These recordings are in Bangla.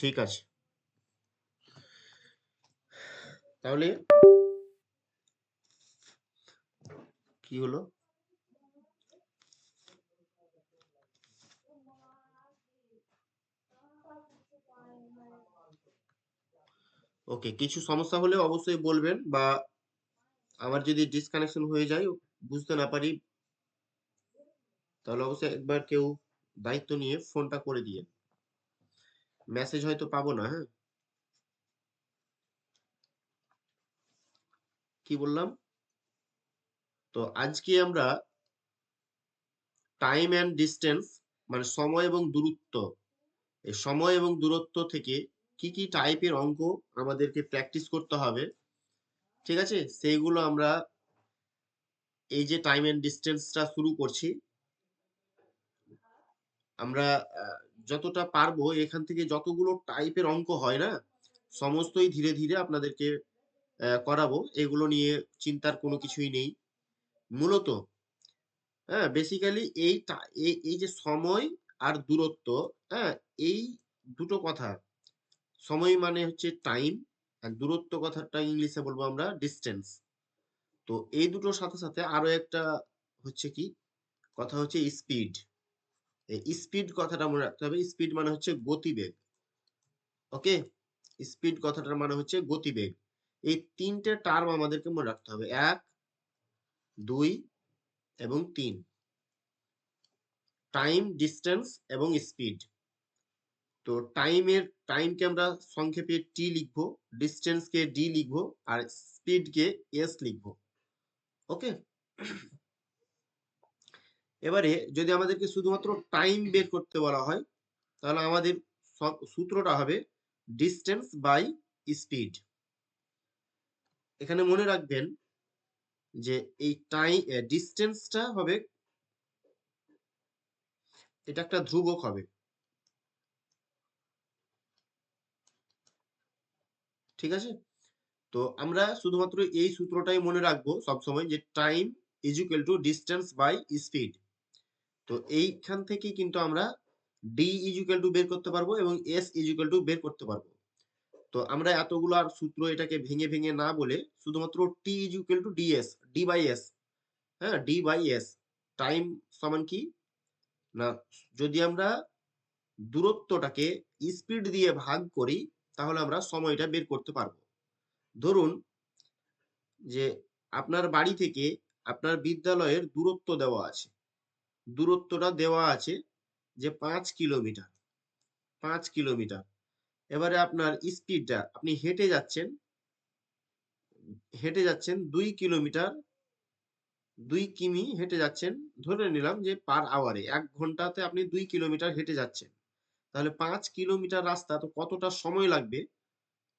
ঠিক আছে, তাহলে কি হলো? ওকে, কিছু সমস্যা হলে অবশ্যই বলবেন, বা আমার যদি ডিসকানেকশন হয়ে যায়, বুঝতে না পারি, তাহলে অবশ্যই একবার কেউ দায়িত্ব নিয়ে ফোনটা করে দিয়ে, মেসেজ হয়তো পাবো না। হ্যাঁ, কি বললাম? তো আজকে আমরা টাইম অ্যান্ড ডিস্টেন্স, মানে সময় এবং দূরত্ব, এই সময় এবং দূরত্ব থেকে কি কি টাইপের অঙ্ক আমাদেরকে প্র্যাকটিস করতে হবে, ঠিক আছে, সেইগুলো আমরা এই যে টাইম অ্যান্ড ডিস্টেন্সটা শুরু করছি, আমরা যতটা পারবো এখান থেকে যতগুলো টাইপের অঙ্ক হয় না, সমস্তই ধীরে ধীরে আপনাদেরকে করাবো। এগুলো নিয়ে চিন্তার কোনো কিছুই নেই। মূলত হ্যাঁ, বেসিক্যালি এই যে সময় আর দূরত্ব, হ্যাঁ, এই দুটো কথা, সময় মানে হচ্ছে টাইম, আর দূরত্ব কথাটা ইংলিশে বলবো আমরা ডিস্টেন্স। তো এই দুটোর সাথে সাথে আরো একটা হচ্ছে কি কথা, হচ্ছে স্পিড। এই স্পিড কথাটা মনে রাখতে হবে। স্পিড মানে হচ্ছে গতিবেগ। ওকে, স্পিড কথাটার মানে হচ্ছে গতিবেগ। এই তিনটে টার্ম আমাদেরকে মনে রাখতে হবে, 1, 2 এবং 3। টাইম, ডিস্টেন্স এবং স্পিড। তো টাইমকে আমরা সংক্ষেপে টি লিখবো, ডিস্টেন্সকে ডি লিখবো, আর স্পিডকে এস লিখবো। ওকে, এবারে যদি আমাদেরকে শুধুমাত্র টাইম বের করতে বলা হয়, তাহলে আমাদের সূত্রটা হবে ডিস্টেন্স বাই স্পিড। এখানে মনে রাখবেন যে এই ডিস্টেন্সটা হবে, এটা একটা ধ্রুবক হবে, ঠিক আছে। তো আমরা শুধুমাত্র এই সূত্রটাই মনে রাখবো সবসময়, যে time is equal to distance by speed. তো এইখান থেকে কিন্তু আমরা ডি ইজ ইকুয়াল টু বের করতে পারবো এবং এস ইজ ইকুয়াল টু বের করতে পারবো। তো আমরা এতগুলো আর সূত্র এটাকে ভেঙে ভেঙে না বলে শুধুমাত্র T is equal to DS, D by S. হ্যাঁ, ডি বাই এস। টাইম সমান কি না, যদি আমরা দূরত্বটাকে স্পিড দিয়ে ভাগ করি, তাহলে আমরা সময়টা বের করতে পারবো। ধরুন যে আপনার বাড়ি থেকে আপনার বিদ্যালয়ের দূরত্ব দেওয়া আছে, দূরত্বটা দেওয়া আছে যে 5 কিলোমিটার, 5 কিলোমিটার। এবারে আপনার স্পিডটা, আপনি হেঁটে যাচ্ছেন 2 কিলোমিটার, 2 কিমি হেঁটে যাচ্ছেন, ধরে নিলাম যে পার আওয়ারে 1 ঘন্টাতে আপনি 2 কিলোমিটার হেঁটে যাচ্ছেন। তাহলে 5 কিলোমিটার রাস্তা তো কতটা সময় লাগবে,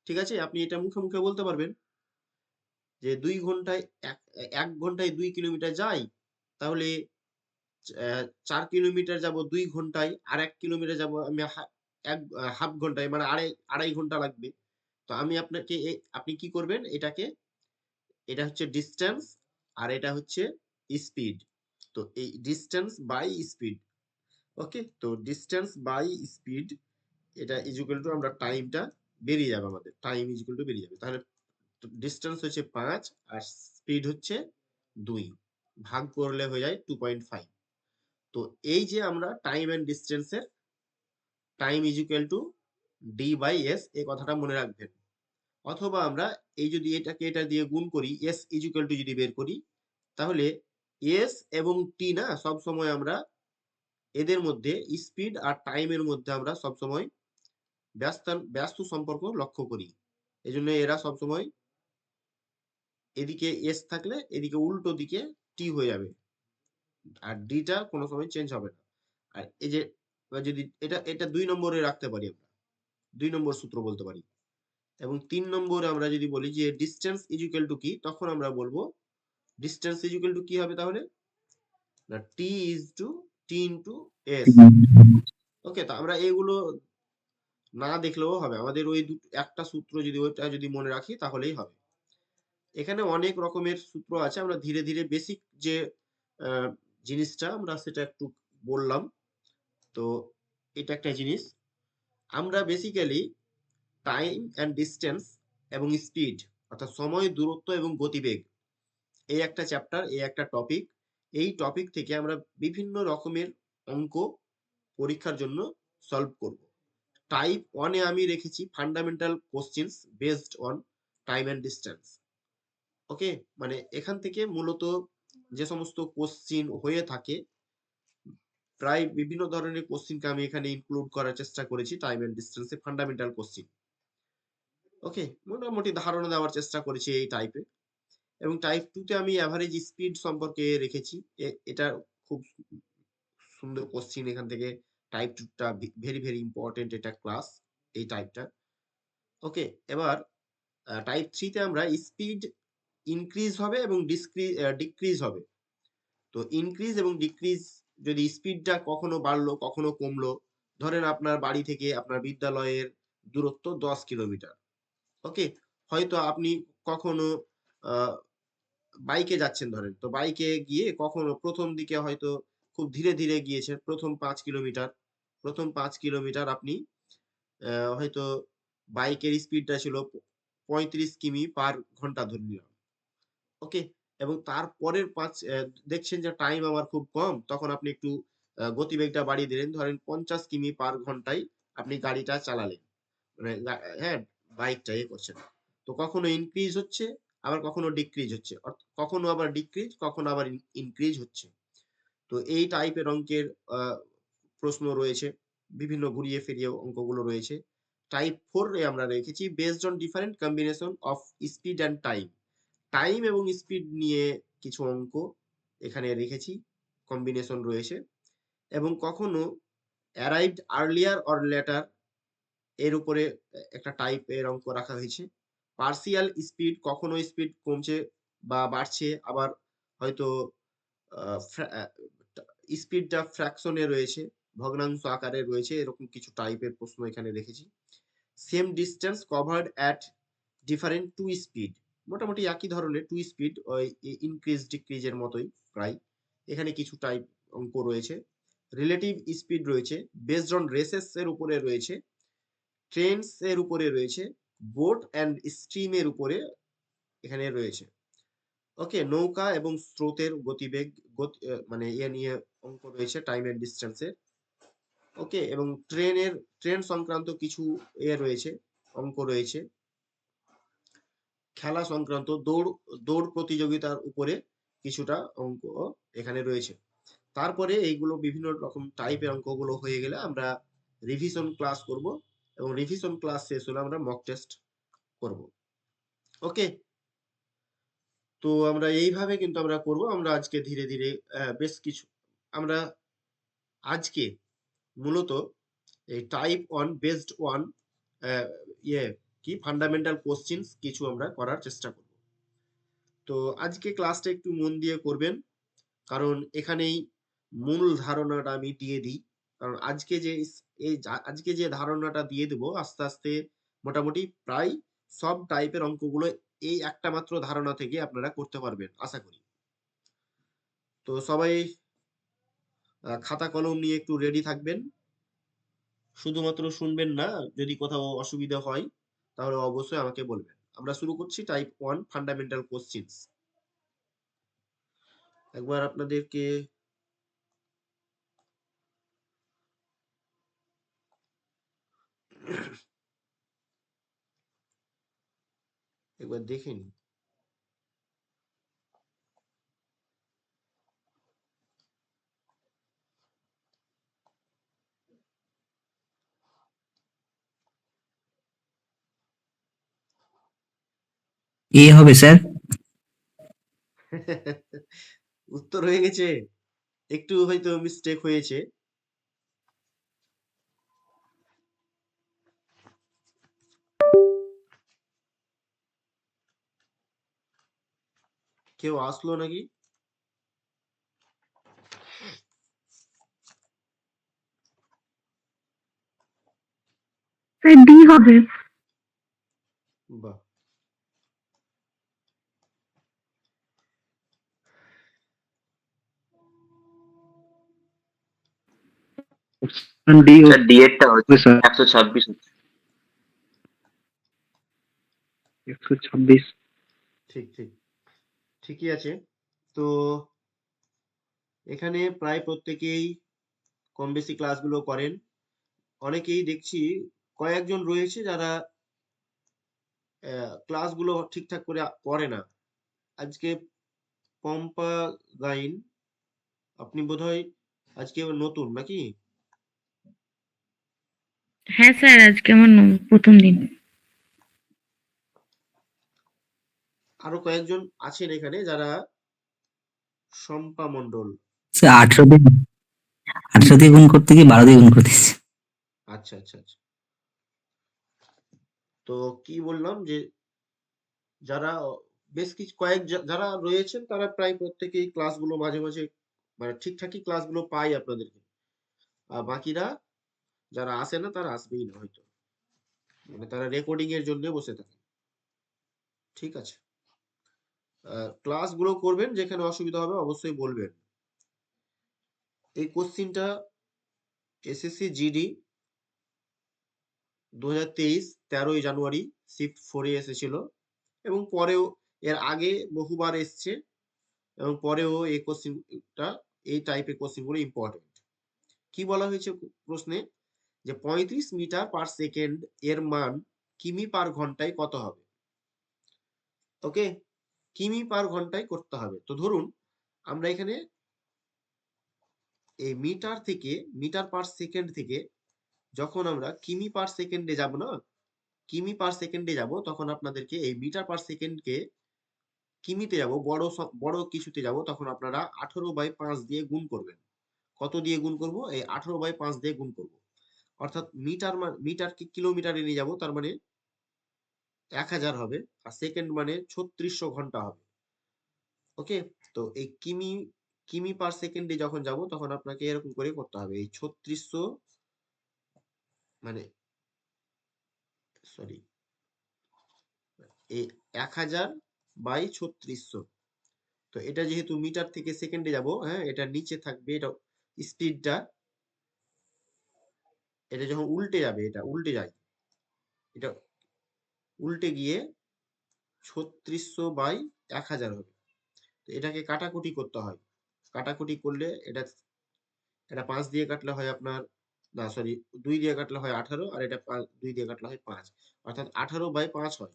ঠিক আছে, আপনি এটা মুখে মুখে বলতে পারবেন যে 2 ঘন্টায় 1 ঘন্টায় 2 কিলোমিটার যাই, তাহলে 4 কিলোমিটার যাব 2 ঘন্টায়, আর 1 কিলোমিটার যাব আমি হাফ ঘন্টায়, মানে আড়াই আড়াই ঘন্টা লাগবে। তো আমি আপনাকে আপনি কি করবেন, এটা হচ্ছে ডিস্টেন্স আর এটা হচ্ছে স্পিড। তো এই ডিস্টেন্স বাই স্পিড, ওকে, তো ডিস্টেন্স বাই স্পিড, এটা ইকুয়াল টু আমরা টাইমটা বেরিয়ে যাবে, আমাদের টাইম ইকুয়াল টু বেরিয়ে যাবে। তাহলে ডিস্টেন্স হচ্ছে 5 আর স্পিড হচ্ছে 2, ভাগ করলে হয়ে যায় 2.5। তো এই যে আমরা টাইম এন্ড ডিস্টেন্সের time equal to D by S, এই কথাটা মনে রাখবেন। অথবা আমরা এই যদি এটাকে এটা দিয়ে গুণ করি, এস ইকুয়াল টু যদি বের করি, তাহলে এস এবং টি না, সব সময় আমরা এদের মধ্যে, স্পিড আর টাইমের মধ্যে আমরা সব সময় ব্যস্ত সম্পর্ক লক্ষ্য করি। এজন্য এরা সব সময় এদিকে এস থাকলে এদিকে উল্টো দিকে টি হয়ে যাবে, আর ডিটা কোনো সময় চেঞ্জ হবে না। আর এই যে যদি এটা এটা 2 নম্বরে রাখতে পারি, আমরা 2 নম্বর সূত্র বলতে পারি। এবং 3 নম্বরে আমরা যদি বলি যে ডিস্টেন্স ইকুয়াল টু কি, তখন আমরা বলবো ডিস্টেন্স ইকুয়াল টু কি হবে, তাহলে না T is to T into S. Okay, তো আমরা এগুলো না দেখলেও হবে, আমাদের ওই একটা সূত্র যদি ওইটা যদি মনে রাখি তাহলেই হবে। এখানে অনেক রকমের সূত্র আছে, আমরা ধীরে ধীরে বেসিক যে জিনিসটা আমরা সেটা একটু বললাম। তো এটা একটা জিনিস। আমরা বেসিক্যালি টাইম অ্যান্ড ডিসটেন্স এবং স্পিড, অর্থাৎ সময়, দূরত্ব এবং গতিবেগ, এই একটা চ্যাপ্টার, এই একটা টপিক। এই টপিক থেকে আমরা বিভিন্ন রকমের অঙ্ক পরীক্ষার জন্য সলভ করব। টাইপ 1 এ আমি রেখেছি fundamental questions based on time and distance. Okay, মানে এখান থেকে মূলত যে সমস্ত কোশ্চিন হয়ে থাকে, প্রায় বিভিন্ন ধরনের কোশ্চিনকে আমি এখানে ইনক্লুড করার চেষ্টা করেছি টাইম এন্ড ডিসটেন্সে, ফান্ডামেন্টাল কোশ্চিন। ওকে, মোটামুটি ধারণা দেওয়ার চেষ্টা করেছি এই টাইপে। এবং টাইপ 2 তে আমি এভারেজ স্পিড সম্পর্কে রেখেছি। এটা খুব সুন্দর কোশ্চিন এখান থেকে। টাইপ 2 টা ভেরি ভেরি ইম্পর্টেন্ট এটা ক্লাস, এই টাইপটা। ওকে, এবার টাইপ 3 তে আমরা স্পিড ইনক্রিজ হবে এবং ডিক্রিজ হবে। তো ইনক্রিজ এবং ডিক্রিজ, যদি স্পিডটা কখনো বাড়লো কখনো কমলো, ধরেন আপনার বাড়ি থেকে আপনার বিদ্যালয়ের দূরত্ব 10 কিলোমিটার। ওকে, হয়তো আপনি কখনো বাইকে যাচ্ছেন, ধরেন তো বাইকে গিয়ে কখনো প্রথম দিকে হয়তো খুব ধীরে ধীরে গিয়েছেন, প্রথম 5 কিলোমিটার আপনি হয়তো বাইকের স্পিডটা ছিল 35 কিমি/ঘন্টা ধরে নিলাম। ওকে, এবং তারপরের দেখছেন যে টাইম আমার খুব কম, তখন আপনি একটু গতিবেগটা বাড়িয়ে দিলেন, ধরেন 50 কিমি/ঘন্টায় আপনি গাড়িটা চালালেন, মানে হ্যাঁ, বাইকটা করছেন। তো কখনো ইনক্রিজ হচ্ছে, আবার কখনো ডিক্রিজ হচ্ছে, কখনো আবার ডিক্রিজ, কখনো আবার ইনক্রিজ হচ্ছে। তো এই টাইপের অঙ্কের প্রশ্ন রয়েছে, বিভিন্ন ঘুরিয়ে ফিরিয়ে অঙ্কগুলো রয়েছে। টাইপ 4 এ আমরা রেখেছি based on different combination of speed and time. Time এবং স্পিড নিয়ে কিছু অঙ্ক এখানে রেখেছি, কম্বিনেশন রয়েছে। এবং কখনো অ্যারাইভড আর্লিয়ার অর লেটার, এর উপরে একটা টাইপের অঙ্ক রাখা হয়েছে। পার্সিয়াল স্পিড, কখনো স্পিড কমছে বা বাড়ছে, আবার হয়তো স্পিডটা ফ্র্যাকশনে রয়েছে, ভগ্নাংশ আকারে রয়েছে, এরকম কিছু টাইপের প্রশ্ন এখানে রেখেছি। Same distance covered at different two speed, মোটামুটি একই ধরনের টু স্পিড, ওই ইনক্রিজ ডিক্রিজ এর মতোই প্রায়। এখানে কিছু টাইপ অঙ্ক রয়েছে। রিলেটিভ স্পিড রয়েছে, বেসড অন রেসেস এর উপরে রয়েছে, ট্রেনস এর উপরে রয়েছে, বোট অ্যান্ড স্ট্রিম এর উপরে এখানে রয়েছে। ওকে, নৌকা এবং স্রোতের গতিবেগ, মানে নিয়ে অঙ্ক রয়েছে টাইম এন্ড ডিস্টেন্সের। ওকে, এবং ট্রেন সংক্রান্ত কিছু রয়েছে, অঙ্ক রয়েছে। খেলা সংক্রান্ত দৌড় প্রতিযোগিতার উপরে কিছুটা অঙ্ক এখানে রয়েছে। তারপরে এইগুলো বিভিন্ন রকম টাইপের অঙ্কগুলো হয়ে গেলে আমরা রিভিশন ক্লাস করব, এবং রিভিশন ক্লাস শেষ হলে আমরা মক টেস্ট করব। ওকে, তো আমরা এইভাবে কিন্তু আমরা করব। আমরা আজকে ধীরে ধীরে বেশ কিছু, আমরা আজকে মূলত এই টাইপ 1 বেসড অন ইয়ে কি ফান্ডামেন্টাল কোশ্চেনস কিছু আমরা করার চেষ্টা করব। তো আজকে ক্লাসটা একটু মন দিয়ে করবেন, কারণ এখানেই মূল ধারণাটা আমি দিয়ে দিই। কারণ আজকে যে ধারণাটা দিয়ে দেব, আস্তে আস্তে মোটামুটি প্রায় সব টাইপের অঙ্কগুলো এই একটা মাত্র ধারণা থেকে আপনারা করতে পারবেন আশা করি। তো সবাই খাতা কলম নিয়ে একটু রেডি থাকবেন। শুধুমাত্র শুনবেন না, যদি কোথাও অসুবিধা হয় তাহলে অবশ্যই আমাকে বলবেন। আমরা শুরু করছি টাইপ 1 ফান্ডামেন্টাল কোশ্চেনস। একবার আপনাদেরকে একবার দেখে নিন। এ হবে স্যার। উত্তর হয়ে গেছে, একটু হয়তো মিস্টেক হয়েছে। কেউ আসলো নাকি? স্যার ডি হবে। বাহ, ডি স্যার ডি এরটা হচ্ছে স্যার 126 হচ্ছে। 126। ঠিক ঠিকই আছে। তো এখানে প্রায় প্রত্যেকেই কম বেশি ক্লাসগুলো করেন। অনেকেই দেখছি কয়েকজন রয়েছে যারা ক্লাসগুলো ঠিকঠাক করে করে না। আজকে পম্পা গাইন, আপনি বোধহয় আজকে নতুন নাকি? হ্যাঁ স্যার, আজকে আমার প্রথম দিন। আরো কয়েকজন আছেন এখানে যারা শম্পা মণ্ডল। স্যার 18 দিয়ে গুণ করতে গিয়ে 12 দিয়ে গুণ করতেছি। আচ্ছা। তো কি বললাম যে যারা বেশ কিছু যারা রয়েছেন তারা প্রায় প্রত্যেকেই ক্লাসগুলো মাঝে মাঝে মানে ঠিকঠাকই ক্লাসগুলো পাই আপনাদেরকে। আর বাকিরা যারা আসে না তারা আসবেই না হয়তো, মানে তারা রেকর্ডিং এর জন্য বসে থাকে। ঠিক আছে, ক্লাসগুলো করবেন, যেখানে অসুবিধা হবে অবশ্যই বলবেন। এই কোশ্চিনটা এসএসসি জিডি 2023 13ই জানুয়ারি শিফট 4 এ এসেছিল, এবং পরেও এর আগে বহুবার এসছে, এবং পরেও এই কোশ্চিনটা এই টাইপের কোশ্চিনগুলো ইম্পর্টেন্ট। কি বলা হয়েছে প্রশ্নে, যে 35 মিটার পার সেকেন্ড এর মান কিমি পার ঘন্টায় কত হবে? ওকে, কিমি পার ঘন্টায় করতে হবে। তো ধরুন আমরা এখানে এই মিটার পার সেকেন্ড থেকে যখন আমরা কিমি পার সেকেন্ডে যাব না, কিমি পার সেকেন্ডে যাব, তখন আপনাদেরকে এই মিটার পার সেকেন্ডকে কিমিতে যাব, বড় কিছুতে যাব, তখন আপনারা 18/5 দিয়ে গুণ করবেন। কত দিয়ে গুণ করব? এই 18/5 দিয়ে গুণ করব। অর্থাৎ মিটারকে কিলোমিটারে নিয়ে যাব, তার মানে 1000 হবে, আর সেকেন্ড মানে 3600 ঘন্টা হবে। ওকে, তো এই কিমি পার সেকেন্ডে যখন যাব, তখন আপনাকে এরকম করে করতে হবে, এই 3600 মানে সরি এই 1000/3600। তো এটা যেহেতু মিটার থেকে সেকেন্ডে যাব, হ্যাঁ, এটা নিচে থাকবে, এটা স্পিডটা, এটা যখন উল্টে যাবে, এটা উল্টে যায়, এটা উল্টে গিয়ে 3600/1000 হবে। তো এটাকে কাটাকুটি করতে হয়। কাটাকুটি করলে এটা এটা 5 দিয়ে কাটলে হয় আপনার, না সরি, 2 দিয়ে কাটলে হয় 18, আর এটা 2 দিয়ে কাটলে হয় 5, অর্থাৎ 18/5 হয়।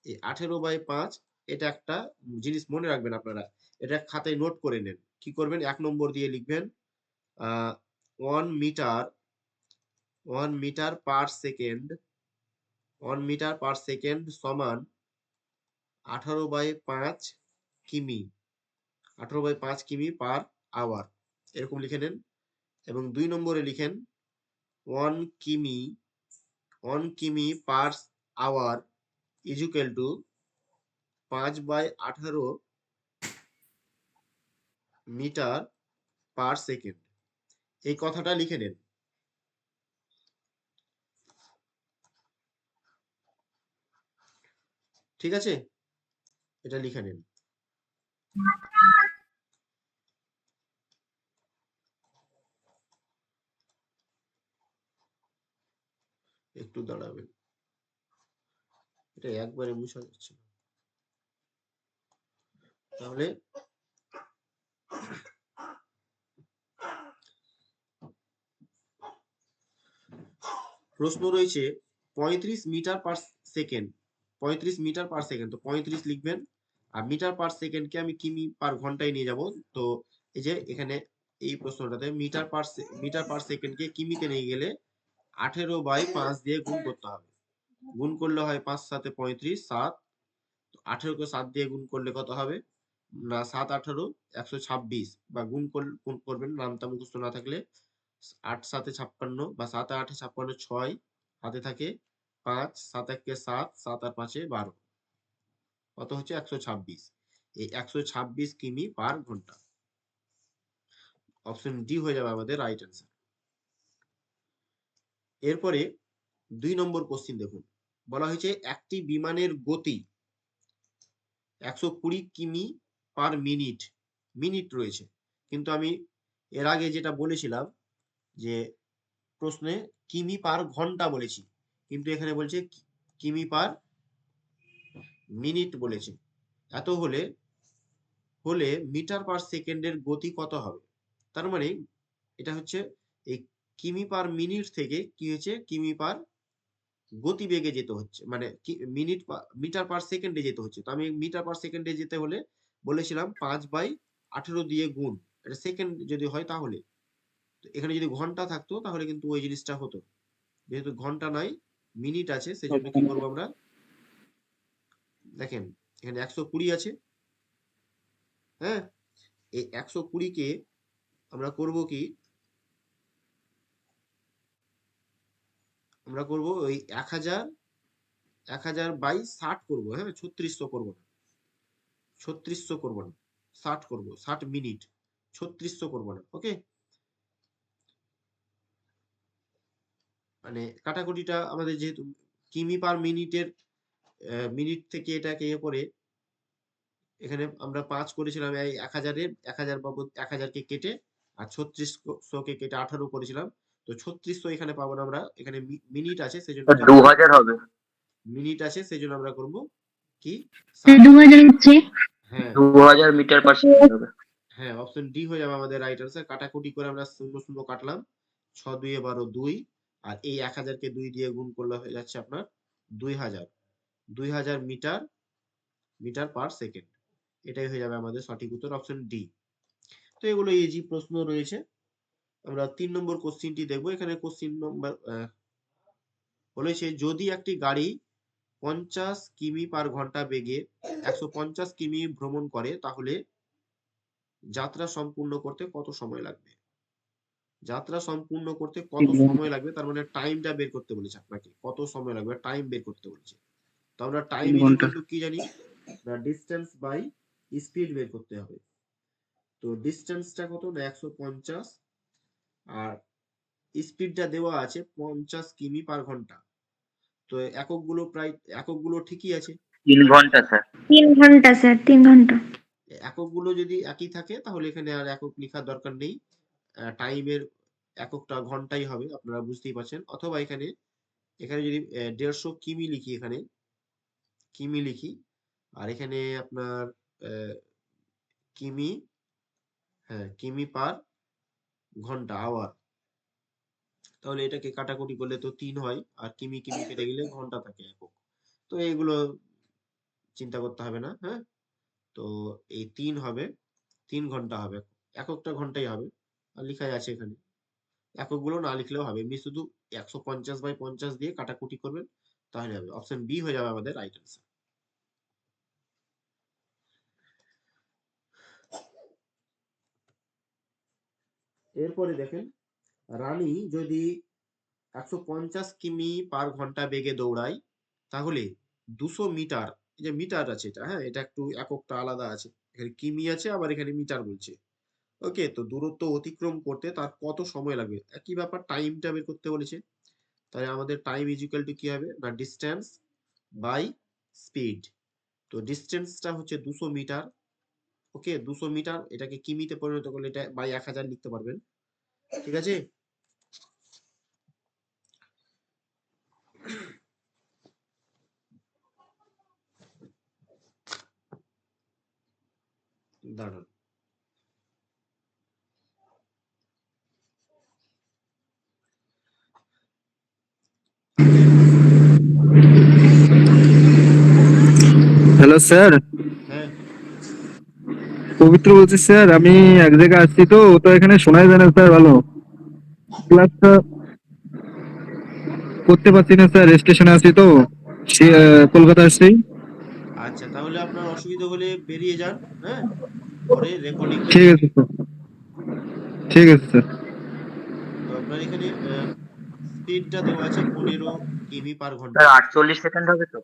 এই 18/5, এটা একটা জিনিস মনে রাখবেন আপনারা, এটা খাতায় নোট করে নেন। কি করবেন, 1 নম্বর দিয়ে লিখবেন 1 metre 1 metre per second 1 metre per second সমান 18/5 কিমি 18/5 কিমি পার আওয়ার, এরকম লিখে নেন। এবং 2 নম্বরে লিখেন 1 কিমি 1 কিমি per hour is equal to 5/18 metre per second. এই কথাটা লিখে নেন। ঠিক আছে, এটা লিখে নেন। একটু দাঁড়াবেন, এটা একবারে মুছা যাচ্ছে না। তাহলে প্রশ্ন রয়েছে 35 metre per second 35 metre per second, তো 35 লিখবেন, আর মিটার পার সেকেন্ডকে আমি কিমি পার ঘন্টায় নিয়ে যাব। তো এই যে এখানে এই প্রশ্নটাতে মিটার পার সেকেন্ডকে কিমিতে নিয়ে গেলে 18/5 দিয়ে গুণ করতে হবে। গুণ করলে হয় 5 7 35, 7, 18 কে 7 দিয়ে গুণ করলে কত হবে না, 7 18 126, বা গুণ করবেন নামটা মুখস্থ না থাকলে। 8 7 56, বা 7 8 56, 6 হাতে থাকে 5, 7 1 7, 7 আর 5 12, কত হচ্ছে 126। এই 126 কিমি পার ঘন্টা। অপশন ডি হয়ে যাবে আমাদের রাইট অ্যান্সার। এরপরে 2 নম্বর কোশ্চিন দেখুন, বলা হয়েছে একটি বিমানের গতি 120 কিমি পার মিনিট রয়েছে, কিন্তু আমি এর আগে যেটা বলেছিলাম যে প্রশ্নে কিমি পার ঘন্টা বলেছি, কিন্তু এখানে বলছে কিমি পার মিনিট বলেছে। এত হলে হলে মিটার পার সেকেন্ডের গতি কত হবে? তার মানে এটা হচ্ছে এই কিমি পার মিনিট থেকে কি হয়েছে, কিমি পার গতিবেগে যেতে হচ্ছে, মানে মিটার পার সেকেন্ডে যেতে হচ্ছে। তো আমি মিটার পার সেকেন্ডে যেতে হলে বলেছিলাম 5/18 দিয়ে গুণ, এটা সেকেন্ড যদি হয় তাহলে। তো এখানে যদি ঘন্টা থাকতো তাহলে কিন্তু ওই জিনিসটা হতো, যেহেতু ঘন্টা নাই মিনিট আছে সেজন্য কি করবো আমরা, দেখেন এখানে 120 আছে, হ্যাঁ, এই 120 কে আমরা করব কি, আমরা করব ওই 1000/60 করবো, হ্যাঁ, 3600 করবো না, 3600 করবো না, 60 করবো, 60 মিনিট, 3600 করবো না, ওকে। মানে কাটাকুটিটা আমাদের যেহেতু কিমি পার মিনিটের মিনিট থেকে এটাকে ইয়ে করে, এখানে আমরা 5 করেছিলাম এই 1000 বাবদ 1000 কে কেটে, আর 3600 কে কেটে 18 করেছিলাম। তো 3600 এখানে পাবো না আমরা, এখানে মিনিট আছে সেজন্য কি আমরা 2000 হবে। মিনিট আছে সেজন্য আমরা করব কি 60। 2000 হচ্ছে। হ্যাঁ 2000 মিটার পার সেকেন্ড হবে। হ্যাঁ, অপশন ডি হয়ে যাবে আমাদের রাইট আনসার। কাটাকুটি করে আমরা শূন্য শূন্য কাটলাম, 6 2 12 2, আর এই 1000 কে 2 দিয়ে গুণ করলে হয়ে যাচ্ছে আপনার 2000, 2000 মিটার, মিটার পার সেকেন্ড। এটাই হয়ে যাবে আমাদের সঠিক উত্তর, অপশন ডি। তো এগুলো ইজি প্রশ্ন রয়েছে। আমরা 3 নম্বর কোশ্চিনটি দেখবো। এখানে কোশ্চিন নম্বর বলেছে যদি একটি গাড়ি 50 কিমি পার ঘন্টা বেগে 150 কিমি ভ্রমণ করে তাহলে যাত্রা সম্পূর্ণ করতে কত সময় লাগবে? যাত্রা সম্পূর্ণ করতে কত সময় লাগবে, তার মানে টাইমটা বের করতে বলেছে আপনাকে, কত সময় লাগবে টাইম বের করতে বলেছে। তো আমরা টাইম 3 ইজ ঘন্টা। ইকুয়াল টু কি জানি, না ডিসটেন্স বাই স্পিড বের করতে হবে। তো ডিসটেন্সটা কত না 150, আর স্পিডটা দেওয়া আছে 50 কিমি পার ঘন্টা। তো এককগুলো ঠিকই আছে, 3 ঘন্টা স্যার। 3 ঘন্টা স্যার, 3 ঘন্টা। এককগুলো যদি একই থাকে তাহলে এখানে আর একক লেখার দরকার নেই, টাইমের এককটা ঘন্টাই হবে, আপনারা বুঝতেই পারছেন। অথবা এখানে এখানে যদি 150 কিমি লিখি, এখানে কিমি লিখি, আর এখানে আপনার আহ, কিমি, হ্যাঁ কিমি পার ঘন্টা আওয়ার, তাহলে এটাকে কাটাকুটি করলে তো 3 হয়, আর কিমি কিমি কেটে গেলে ঘন্টা থাকে একক। তো এগুলো চিন্তা করতে হবে না, হ্যাঁ। তো এই 3 হবে, 3 ঘন্টা হবে, এককটা ঘন্টাই হবে, আর লেখাই আছে এখানে। এককগুলো না লিখলেও হবে, এমনি শুধু 150/50 দিয়ে কাটাকুটি করবেন তাহলে হবে। অপশন বি হয়ে যাবে আমাদের রাইট আনসার। এরপরে দেখেন, রানী যদি 150 কিমি পার ঘন্টা বেগে দৌড়ায় তাহলে 200 মিটার, এই যে মিটার আছে এটা, হ্যাঁ এটা একটু এককটা আলাদা আছে, এখানে কিমি আছে আবার এখানে মিটার বলছে, ওকে। তো দূরত্ব অতিক্রম করতে তার কত সময় লাগবে, একই ব্যাপার, টাইমটা বের করতে বলেছে। তাহলে আমাদের টাইম ইজ ইকুয়াল টু কি হবে, না ডিস্টেন্স বাই স্পিড। তো ডিস্টেন্সটা হচ্ছে 200 মিটার, ওকে 200 মিটার, এটাকে কিমিতে পরিণত করলে এটা বাই 1000 লিখতে পারবেন, ঠিক আছে। দাঁড়ান, হ্যালো স্যার, হ্যাঁ পবিত্র বলছি স্যার। আমি এক জায়গায় আসছি, তো তো এখানে শোনাই যায় না স্যার ভালো। ক্লাসটা করতে পারছি না স্যার, স্টেশনে আছি তো, কলকাতা আসছি। আচ্ছা, তাহলে আপনার অসুবিধা হলে বেরিয়ে যান, হ্যাঁ, পরে রেকর্ডিংটা ঠিক আছে দেখবেন। স্যার, ঠিক আছে স্যার। তো আপনার এখানে স্পিডটা দেওয়া আছে 15 কিমি পার ঘন্টা। স্যার 48 সেকেন্ড হবে তো?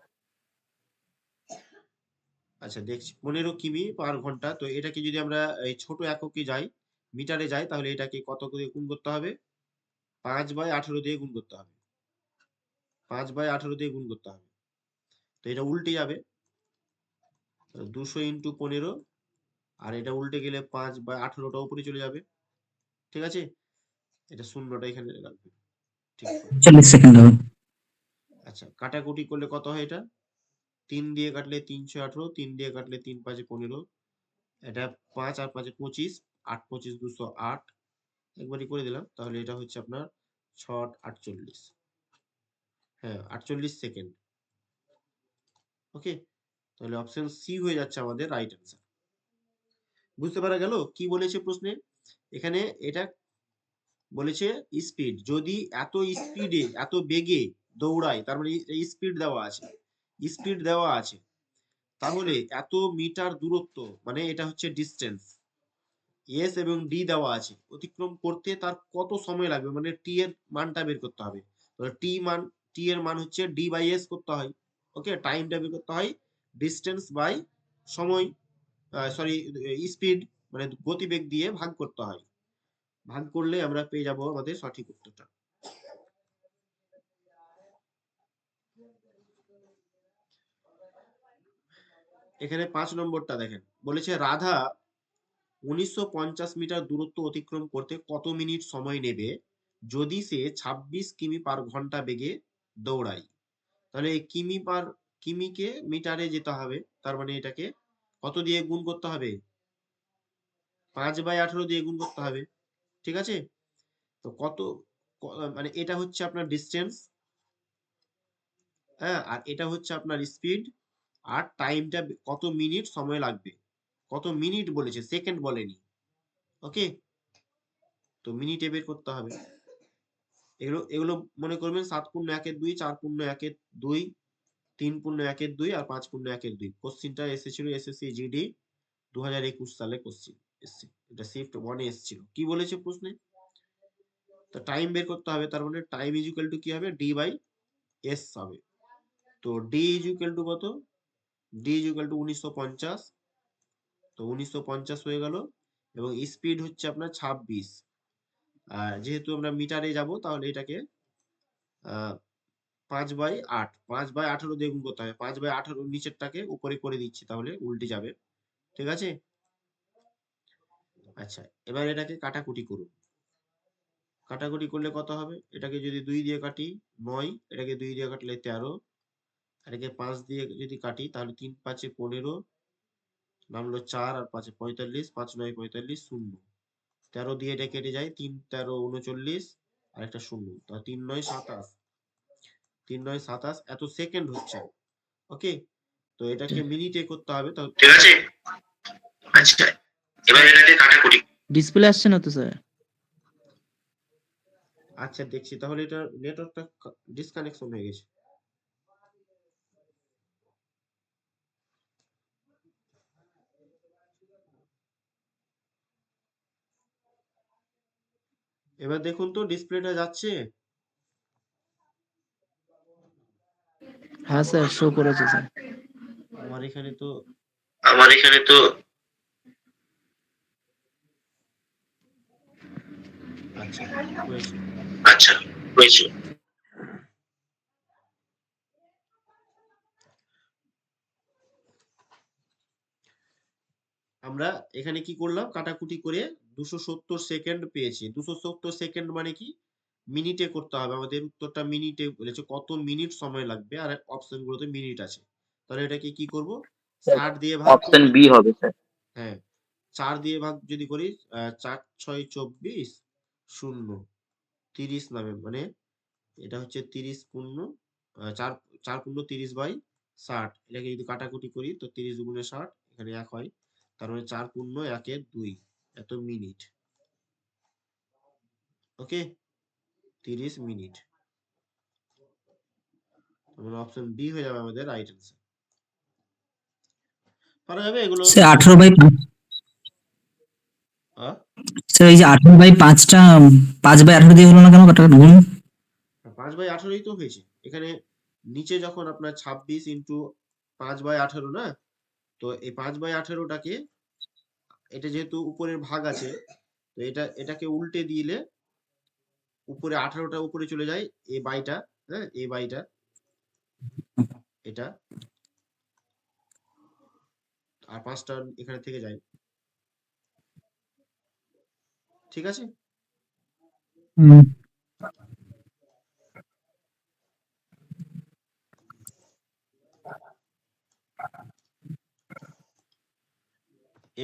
আচ্ছা দেখছি, 15 কিমি পার ঘন্টা। তো এটাকে যদি আমরা এই ছোট এককে যাই, মিটারে যাই, তাহলে এটাকে কত করে গুণ করতে হবে, 5/18 দিয়ে গুণ করতে হবে, 5/18 দিয়ে গুণ করতে হবে। তো এটা উল্টে যাবে, 200 ইন্টু 15, আর এটা উল্টে গেলে 5/18টা উপরে চলে যাবে, ঠিক আছে। এটা শূন্যটা এখানে রাখবে। ঠিক করে। 40 সেকেন্ড হবে। আচ্ছা, কাটাকুটি করলে কত হয় এটা? 3 দিয়ে কাটলে 318, 3 দিয়ে কাটলে 3 5 15, এটা 5 আর 5 25, 8 25 208, একবারই করে দিলাম। তাহলে এটা হচ্ছে আপনার 6 48, হ্যাঁ 48 সেকেন্ড। ওকে, তাহলে অপশন সি হয়ে যাচ্ছে আমাদের রাইট অ্যান্সার। বুঝতে পারা গেল কি বলেছে প্রশ্নে? এখানে এটা বলেছে স্পিড, যদি এত স্পিডে এত বেগে দৌড়ায়, তার মানে স্পিড দেওয়া আছে, স্পিড দেওয়া আছে, তাহলে এত মিটার দূরত্ব, মানে এটা হচ্ছে ডিস্টেন্স, এস এবং ডি দেওয়া আছে, অতিক্রম করতে তার কত সময় লাগবে, মানে টি এর মানটা বের করতে হবে। টি এর মান হচ্ছে ডি বাই এস করতে হয়। ওকে, টাইমটা বের করতে হয় ডিস্টেন্স বাই সময়, সরি স্পিড, মানে গতিবেগ দিয়ে ভাগ করতে হয়। ভাগ করলে আমরা পেয়ে যাব আমাদের সঠিক উত্তরটা। এখানে 5 নম্বরটা দেখেন, বলেছে রাধা 1950 মিটার দূরত্ব অতিক্রম করতে কত মিনিট সময় নেবে যদি সে 26 কিমি পার ঘন্টা বেগে দৌড়ায়। তাহলে এই কিমিকে মিটারে যেতে হবে, তার মানে এটাকে কত দিয়ে গুণ করতে হবে? 5/18 দিয়ে গুণ করতে হবে। ঠিক আছে, তো মানে এটা হচ্ছে আপনার ডিস্টেন্স, হ্যাঁ, আর এটা হচ্ছে আপনার স্পিড, আর টাইমটা কত মিনিট সময় লাগবে, কত মিনিট বলেছে, সেকেন্ড বলেনি। ওকে, তো মিনিটে বের করতে হবে। এগুলো এগুলো মনে করবেন 7x1=2, 4x1=2, 3x1=2 আর 5x1=2। কোশ্চিনটা এসেছিল এসএসসি জিডি 2021 সালে কোশ্চিন এসছে, এটা শিফট 1 এ এসেছিল। কি বলেছে প্রশ্নে? তো টাইম বের করতে হবে, তার মানে টাইম ইজ ইকুয়াল টু কি হবে? ডি বাই এস হবে। তো ডি ইজ ইকুয়াল টু কত? ডি ইজ ইকুয়াল টু 1950, তো 1950 হয়ে গেল, এবং স্পিড হচ্ছে আপনার 26। আর যেহেতু আমরা মিটারে যাব, তাহলে এটাকে 5/8, 5/18 দিয়ে গুণ করতে হবে। 5/18 নিচেরটাকে উপরে করে দিচ্ছি, তাহলে উল্টে যাবে। ঠিক আছে, আচ্ছা এবার এটাকে কাটাকুটি করুন। কাটাকুটি করলে কত হবে? এটাকে যদি 2 দিয়ে কাটি 9, এটাকে 2 দিয়ে কাটলে 13, এটাকে 5 দিয়ে যদি কাটি তাহলে 3 5 15, নামলো 4 আর 5 45, 5 9 45, 0। 13 দিয়ে এটা কেটে যায়, 3 13 39 আর একটা 0, তা 3 9 27, 3 9 27 এত সেকেন্ড হচ্ছে। ওকে, তো এটাকে মিনিটে করতে হবে, তো ঠিক আছে। আচ্ছা এবার এটাকে কাটাকুটি। ডিসপ্লে আসছে না তো স্যার। আচ্ছা দেখছি, তাহলে এটা নেটওয়ার্কটা ডিসকানেকশন হয়ে গেছে। এবার দেখুন তো ডিসপ্লেটা যাচ্ছে? হ্যাঁ স্যার, শো করেছে স্যার। আমার এখানে তো আচ্ছা হয়েছে। আচ্ছা হয়েছে। আমরা এখানে কি করলাম? কাটাকুটি করে 270 সেকেন্ড পেয়েছি। 270 সেকেন্ড মানে কি? মিনিটে করতে হবে আমাদের। উত্তরটা মিনিটে বলেছে, কত মিনিট সময় লাগবে, আর অপশন গুলোতে মিনিট আছে। তাহলে এটাকে কি করব? 60 দিয়ে ভাগ অপশন করব। বি হবে স্যার। হ্যাঁ, 4 দিয়ে ভাগ যদি করি, 4 6 24, 0 30 নামে, মানে এটা হচ্ছে 30 পূর্ণ 4 4 পূর্ণ 30/60। এটাকে যদি কাটাকুটি করি তো 30 গুণে 60, এখানে 1 হয়, তার মানে 4 পূর্ণ 1 2 এত মিনিট। ওকে, 30 মিনিট। তাহলে অপশন বি হয়ে যাবে আমাদের রাইট অ্যান্সার। পারা যাবে এগুলো? স্যার 18/5, আহ? স্যার এই যে 18/5টা 5/18 দিয়ে হলো না কেন কাটাকাটি গুণ? 5/18ই তো হয়েছে এখানে। নিচে যখন আপনার 26 ইন্টু 5/18 না, তো এই 5/18টাকে, এটা যেহেতু উপরের ভাগ আছে, তো এটাকে উল্টে দিলে উপরে 18টা উপরে চলে যায়, এই বাইটা, হ্যাঁ এই বাইটা, এটা, আর 5টা এখানে থেকে যায়। ঠিক আছে, হুম।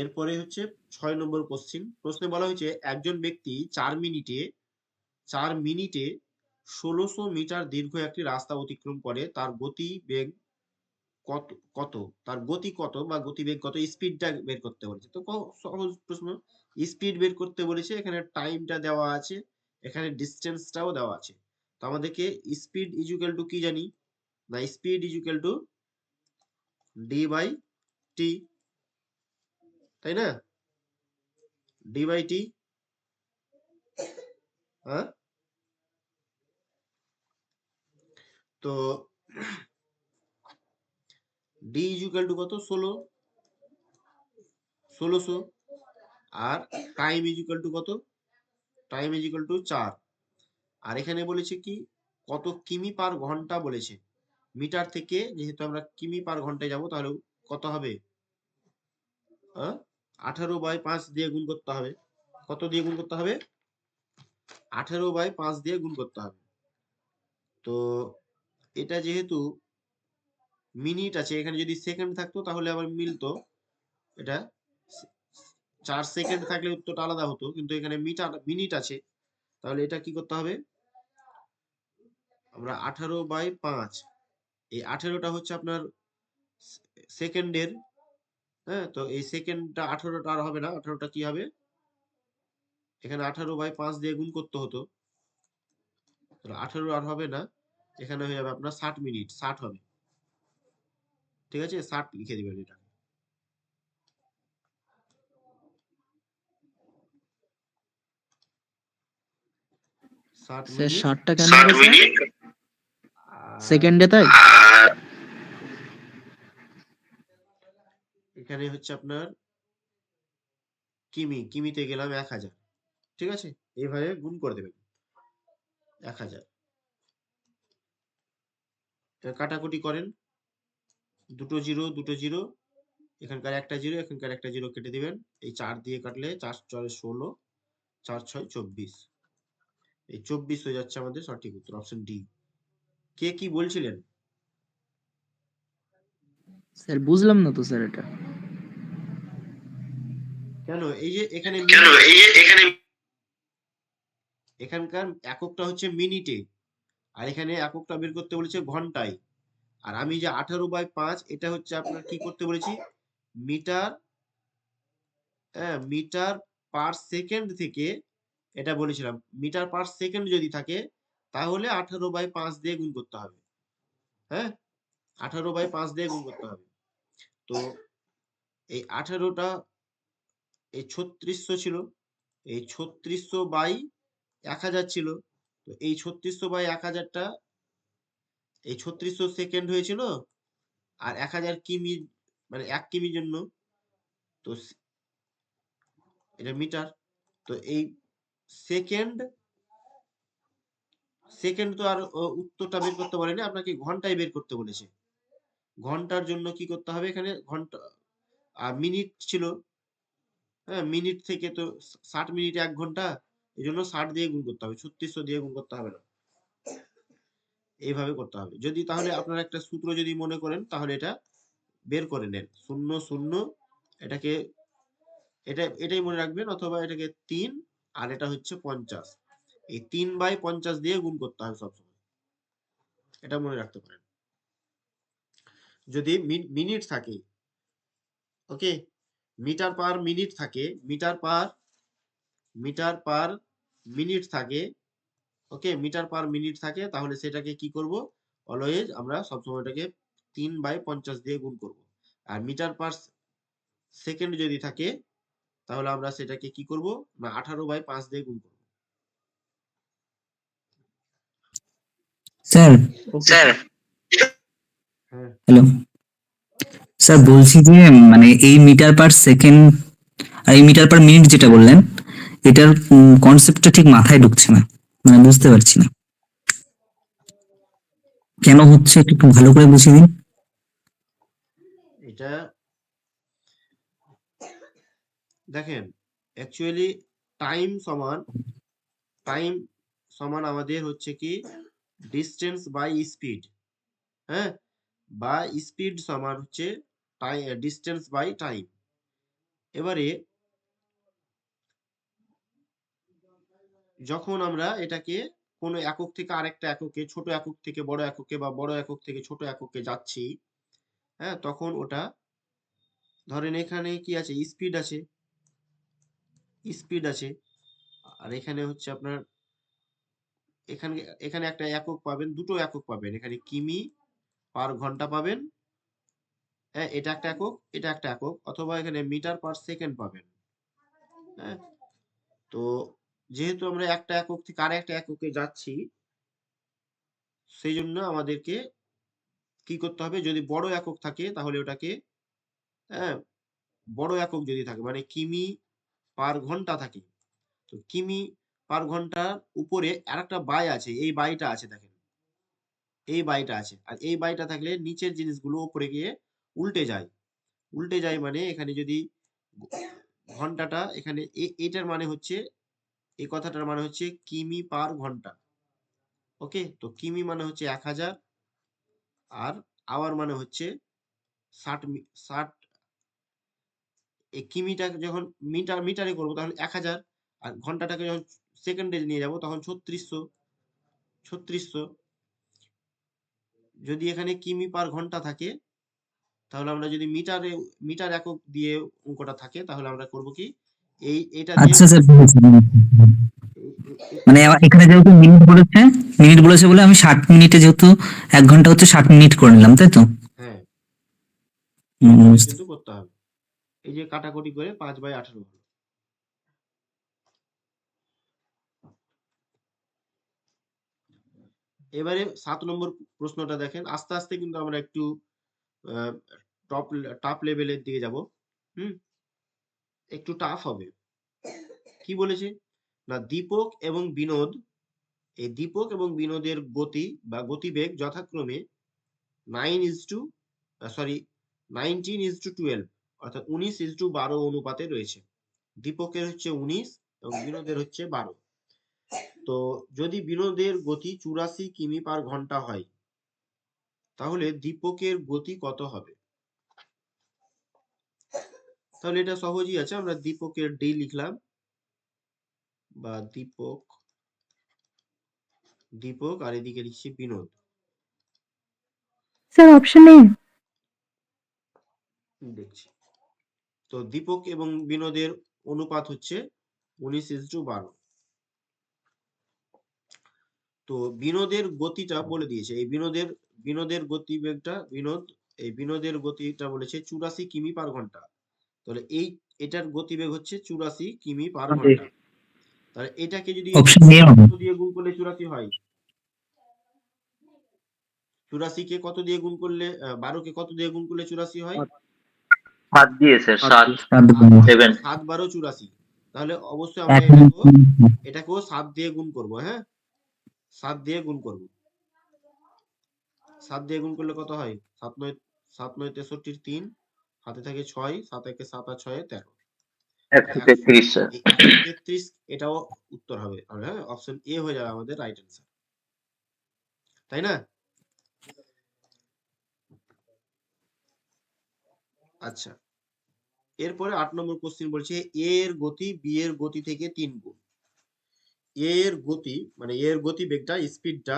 এরপরে হচ্ছে 6 নম্বর কোশ্চিন। প্রশ্নে বলা হয়েছে একজন ব্যক্তি 4 মিনিটে 1600 মিটার দীর্ঘ একটি রাস্তা অতিক্রম করে। তার গতিবেগ কত কত তার গতি কত বা গতিবেগ কত, স্পিডটা বের করতে বলেছে। তো সহজ প্রশ্ন, স্পিড বের করতে বলেছে, এখানে টাইমটা দেওয়া আছে, এখানে ডিসটেন্সটাও দেওয়া আছে। তো আমাদেরকে স্পিড ইকুয়াল টু কি জানি না, speed equal to D by T, তাই না? ডি বাই টি, হ্যাঁ। তো ডি ইকুয়াল টু কত, 1600, আর টাইম ইকুয়াল টু কত, টাইম ইকুয়াল টু 4। আর এখানে বলেছে কি কত কিমি পার ঘন্টা বলেছে। মিটার থেকে যেহেতু আমরা কিমি পার ঘন্টায় যাব, তাহলে কত হবে, 18/5 দিয়ে গুণ করতে হবে। কত দিয়ে গুণ করতে হবে, 18/5 দিয়ে গুণ করতে হবে। তো এটা যেহেতু মিনিট আছে, এখানে যদি সেকেন্ড থাকতো তাহলে আবার মিলতো। এটা 4 সেকেন্ড থাকলে উত্তরটা আলাদা হতো, কিন্তু এখানে মিনিট আছে, তাহলে এটা কি করতে হবে, আমরা 18/5, এই 18টা হচ্ছে আপনার সেকেন্ডের, হ্যাঁ। তো এই সেকেন্ডটা 18টা আর হবে না, 18টা কি হবে, এখানে 18/5 দিয়ে গুণ করতে হতো, 18 আর হবে না, এখানে হয়ে যাবে আপনার 60 মিনিট, 60 হবে। ঠিক আছে, 60 লিখে দিবেন এটা, 60 স্যার মিনিট। 60টা কেন হবে স্যার? আর সেকেন্ডে তাই? এখানে হচ্ছে আপনার কিমিতে গেলাম 1000, ঠিক আছে, এইভাবে গুণ করে দেবেন 1000। কাটাকুটি করেন, দুটো জিরো, এখানকার একটা জিরো, এখানকার একটা জিরো কেটে দিবেন। এই 4 দিয়ে কাটলে 4 4 16, 4 6 24, এই 24 হয়ে যাচ্ছে আমাদের সঠিক উত্তর, অপশন ডি। কে কি বলছিলেন? স্যার বুঝলাম না তো স্যার এটা। কেন, এই যে এখানে এখানকার এককটা হচ্ছে মিনিটে, আর এখানে এককটা বের করতে বলেছে ঘন্টায়। আর আমি যে 18/5, এটা হচ্ছে আপনার কি করতে বলেছি, মিটার, হ্যাঁ, মিটার পার সেকেন্ড থেকে, এটা বলেছিলাম মিটার পার সেকেন্ড যদি থাকে তাহলে 18/5 দিয়ে গুণ করতে হবে, হ্যাঁ, 18/5 দিয়ে গুণ করতে হবে। তো এই 18টা, এই 3600 ছিল, এই 3600/1000 ছিল। তো এই 3600/1000টা, এই 3600 সেকেন্ড হয়েছিল, আর 1000 কিমি, মানে 1 কিমির জন্য, তো এটা মিটার। তো এই সেকেন্ড সেকেন্ড তো আর উত্তরটা বের করতে বলেনি, আপনাকে ঘন্টায় বের করতে বলেছে। ঘন্টার জন্য কি করতে হবে, এখানে ঘন্টা আর মিনিট ছিল, হ্যাঁ, মিনিট থেকে তো 60 মিনিট 1 ঘন্টা, এই জন্য 60 দিয়ে গুণ করতে হবে, 3600 দিয়ে গুণ করতে হবে না, এইভাবে করতে হবে। যদি তাহলে আপনার একটা সূত্র যদি মনে করেন, তাহলে এটা বের করে নেন, 0 0, এটাকে এটাই মনে রাখবেন, অথবা এটাকে 3, আর এটা হচ্ছে 50, এই 3/50 দিয়ে গুণ করতে হবে সবসময়, এটা মনে রাখতে পারেন। যদি মিনিট থাকে, ওকে, মিটার পার মিনিট থাকে, মিটার পার মিনিট থাকে, ওকে, মিটার পার মিনিট থাকে, তাহলে সেটাকে কি করব, অলওয়েজ আমরা সবসময় এটাকে 3/50 দিয়ে গুণ করব। আর মিটার পার সেকেন্ড যদি থাকে, তাহলে আমরা সেটাকে কি করব না, 18/5 দিয়ে গুণ করব। Sir, okay sir. হ্যাঁ, হ্যালো স্যার, বলছি যে মানে এই মিটার পার সেকেন্ড আর এই মিটার পার মিনিট যেটা বললেন, এটার কনসেপ্টটা ঠিক মাথায় ঢুকছে না, মানে বুঝতে পারছি না কেন হচ্ছে, একটু ভালো করে বুঝিয়ে দিন। এটা দেখেন, অ্যাকচুয়ালি টাইম সমান টাইম সমান আমাদের হচ্ছে কি ডিস্টেন্স বাই স্পিড, হ্যাঁ, বা স্পিড সমান হচ্ছে ডিস্টেন্স বাই টাইম। এবারে যখন আমরা এটাকে কোনো একক থেকে আরেকটা এককে, ছোট একক থেকে বড় এককে বা বড় একক থেকে ছোট এককে যাচ্ছি, হ্যাঁ, তখন ওটা ধরেন এখানে কি আছে, স্পিড আছে, স্পিড আছে, আর এখানে হচ্ছে আপনার এখানে এখানে একটা একক পাবেন, দুটো একক পাবেন, এখানে কিমি পার ঘন্টা পাবেন, হ্যাঁ, এটা একটা একক, এটা একটা একক, অথবা এখানে মিটার পার সেকেন্ড পাবেন, হ্যাঁ। তো যেহেতু আমরা একটা একক থেকে আরেকটা এককে যাচ্ছি, সেই জন্য আমাদেরকে কি করতে হবে, যদি বড় একক থাকে তাহলে ওটাকে, হ্যাঁ, বড় একক যদি থাকে মানে কিমি পার ঘন্টা থাকে, তো কিমি পার ঘন্টার উপরে আরেকটা বাই আছে, এই বাইটা আছে দেখেন, এই বাইটা আছে, আর এই বাইটা থাকলে নিচের জিনিসগুলো উপরে গিয়ে উল্টে যায়, উল্টে যায় মানে এখানে যদি ঘন্টাটা এখানে এটার মানে হচ্ছে, এই কথাটার মানে হচ্ছে কিমি পার ঘন্টা। ওকে, তো কিমি মানে হচ্ছে 1000, আর আওয়ার মানে হচ্ছে 60 এই কিমিটা যখন মিটারে করবো তখন 1000, আর ঘন্টাটাকে যখন সেকেন্ডে নিয়ে যাব তখন 3600। যদি এখানে কিমি পার ঘন্টা থাকে, তাহলে আমরা যদি মিটার একক দিয়ে অঙ্কটা থাকে, তাহলে আমরা করব কি, এটা দিয়ে আচ্ছা স্যার, বুঝেছি, বুঝেছি। মানে এখানে যেহেতু মিনিট বলেছে বলে আমি 60 মিনিটে, যেহেতু 1 ঘন্টা হচ্ছে 60 মিনিট করে নিলাম, তাই তো? হ্যাঁ, হুম, এইভাবে বুঝতে- কিন্তু করতে হবে। এই যে কাটাকুটি করে 5/18 হলো। এবারে 7 নম্বর প্রশ্নটা দেখেন, আস্তে আস্তে কিন্তু আমরা একটু টপ টাফ লেভেলের দিকে যাব। হুম, একটু টাফ হবে। কি বলেছে না, দীপক এবং বিনোদ, এই দীপক এবং বিনোদের গতি বা গতিবেগ যথাক্রমে 19:12, অর্থাৎ 19:12 অনুপাতে রয়েছে। দীপকের হচ্ছে 19 এবং বিনোদের হচ্ছে 12। তো যদি বিনোদের গতি 84 কিমি পার ঘন্টা হয়, তাহলে দীপকের গতি কত হবে? তাহলে এটা সহজই আছে, আমরা দীপকের ডি লিখলাম, বা দীপক আর এদিকে লিখছি বিনোদ। Sir option A. দেখছি, তো দীপক এবং বিনোদের অনুপাত হচ্ছে 19:12। তো বিনোদের গতিটা বলে দিয়েছে, এই বিনোদের গতিবেগটা, বিনোদের গতিটা বলেছে 84 কিমি পার ঘন্টা। তাহলে এটার গতিবেগ হচ্ছে 84 কিমি পার ঘন্টা। তাহলে এটাকে যদি অপশন এ হবে। কত দিয়ে গুণ করলে 84 হয়? 84 কে কত দিয়ে গুণ করলে, 12 কে কত দিয়ে গুণ করলে 84 হয়? 7 দিয়ে স্যার, 7 7 7 12 84। তাহলে অবশ্যই আমরা এখন এটাকেও 7 দিয়ে গুণ করব, হ্যাঁ, 7 দিয়ে গুণ করব। 7 দিয়ে গুণ করলে কত হয়? 7 9 63, 3 হাতে থাকে 6, 7 1 7 আর 6 13। 133 স্যার। এই 133 এটাও উত্তর হবে, হ্যাঁ, অপশন এ হয়ে যাবে আমাদের রাইট অ্যান্সার, তাই না? আচ্ছা, এরপরে 8 নম্বর কোশ্চেন বলছে এ এর গতি বি এর গতি থেকে 3 গুণ। এ এর গতি মানে এ এর গতিবেগটা, স্পিডটা,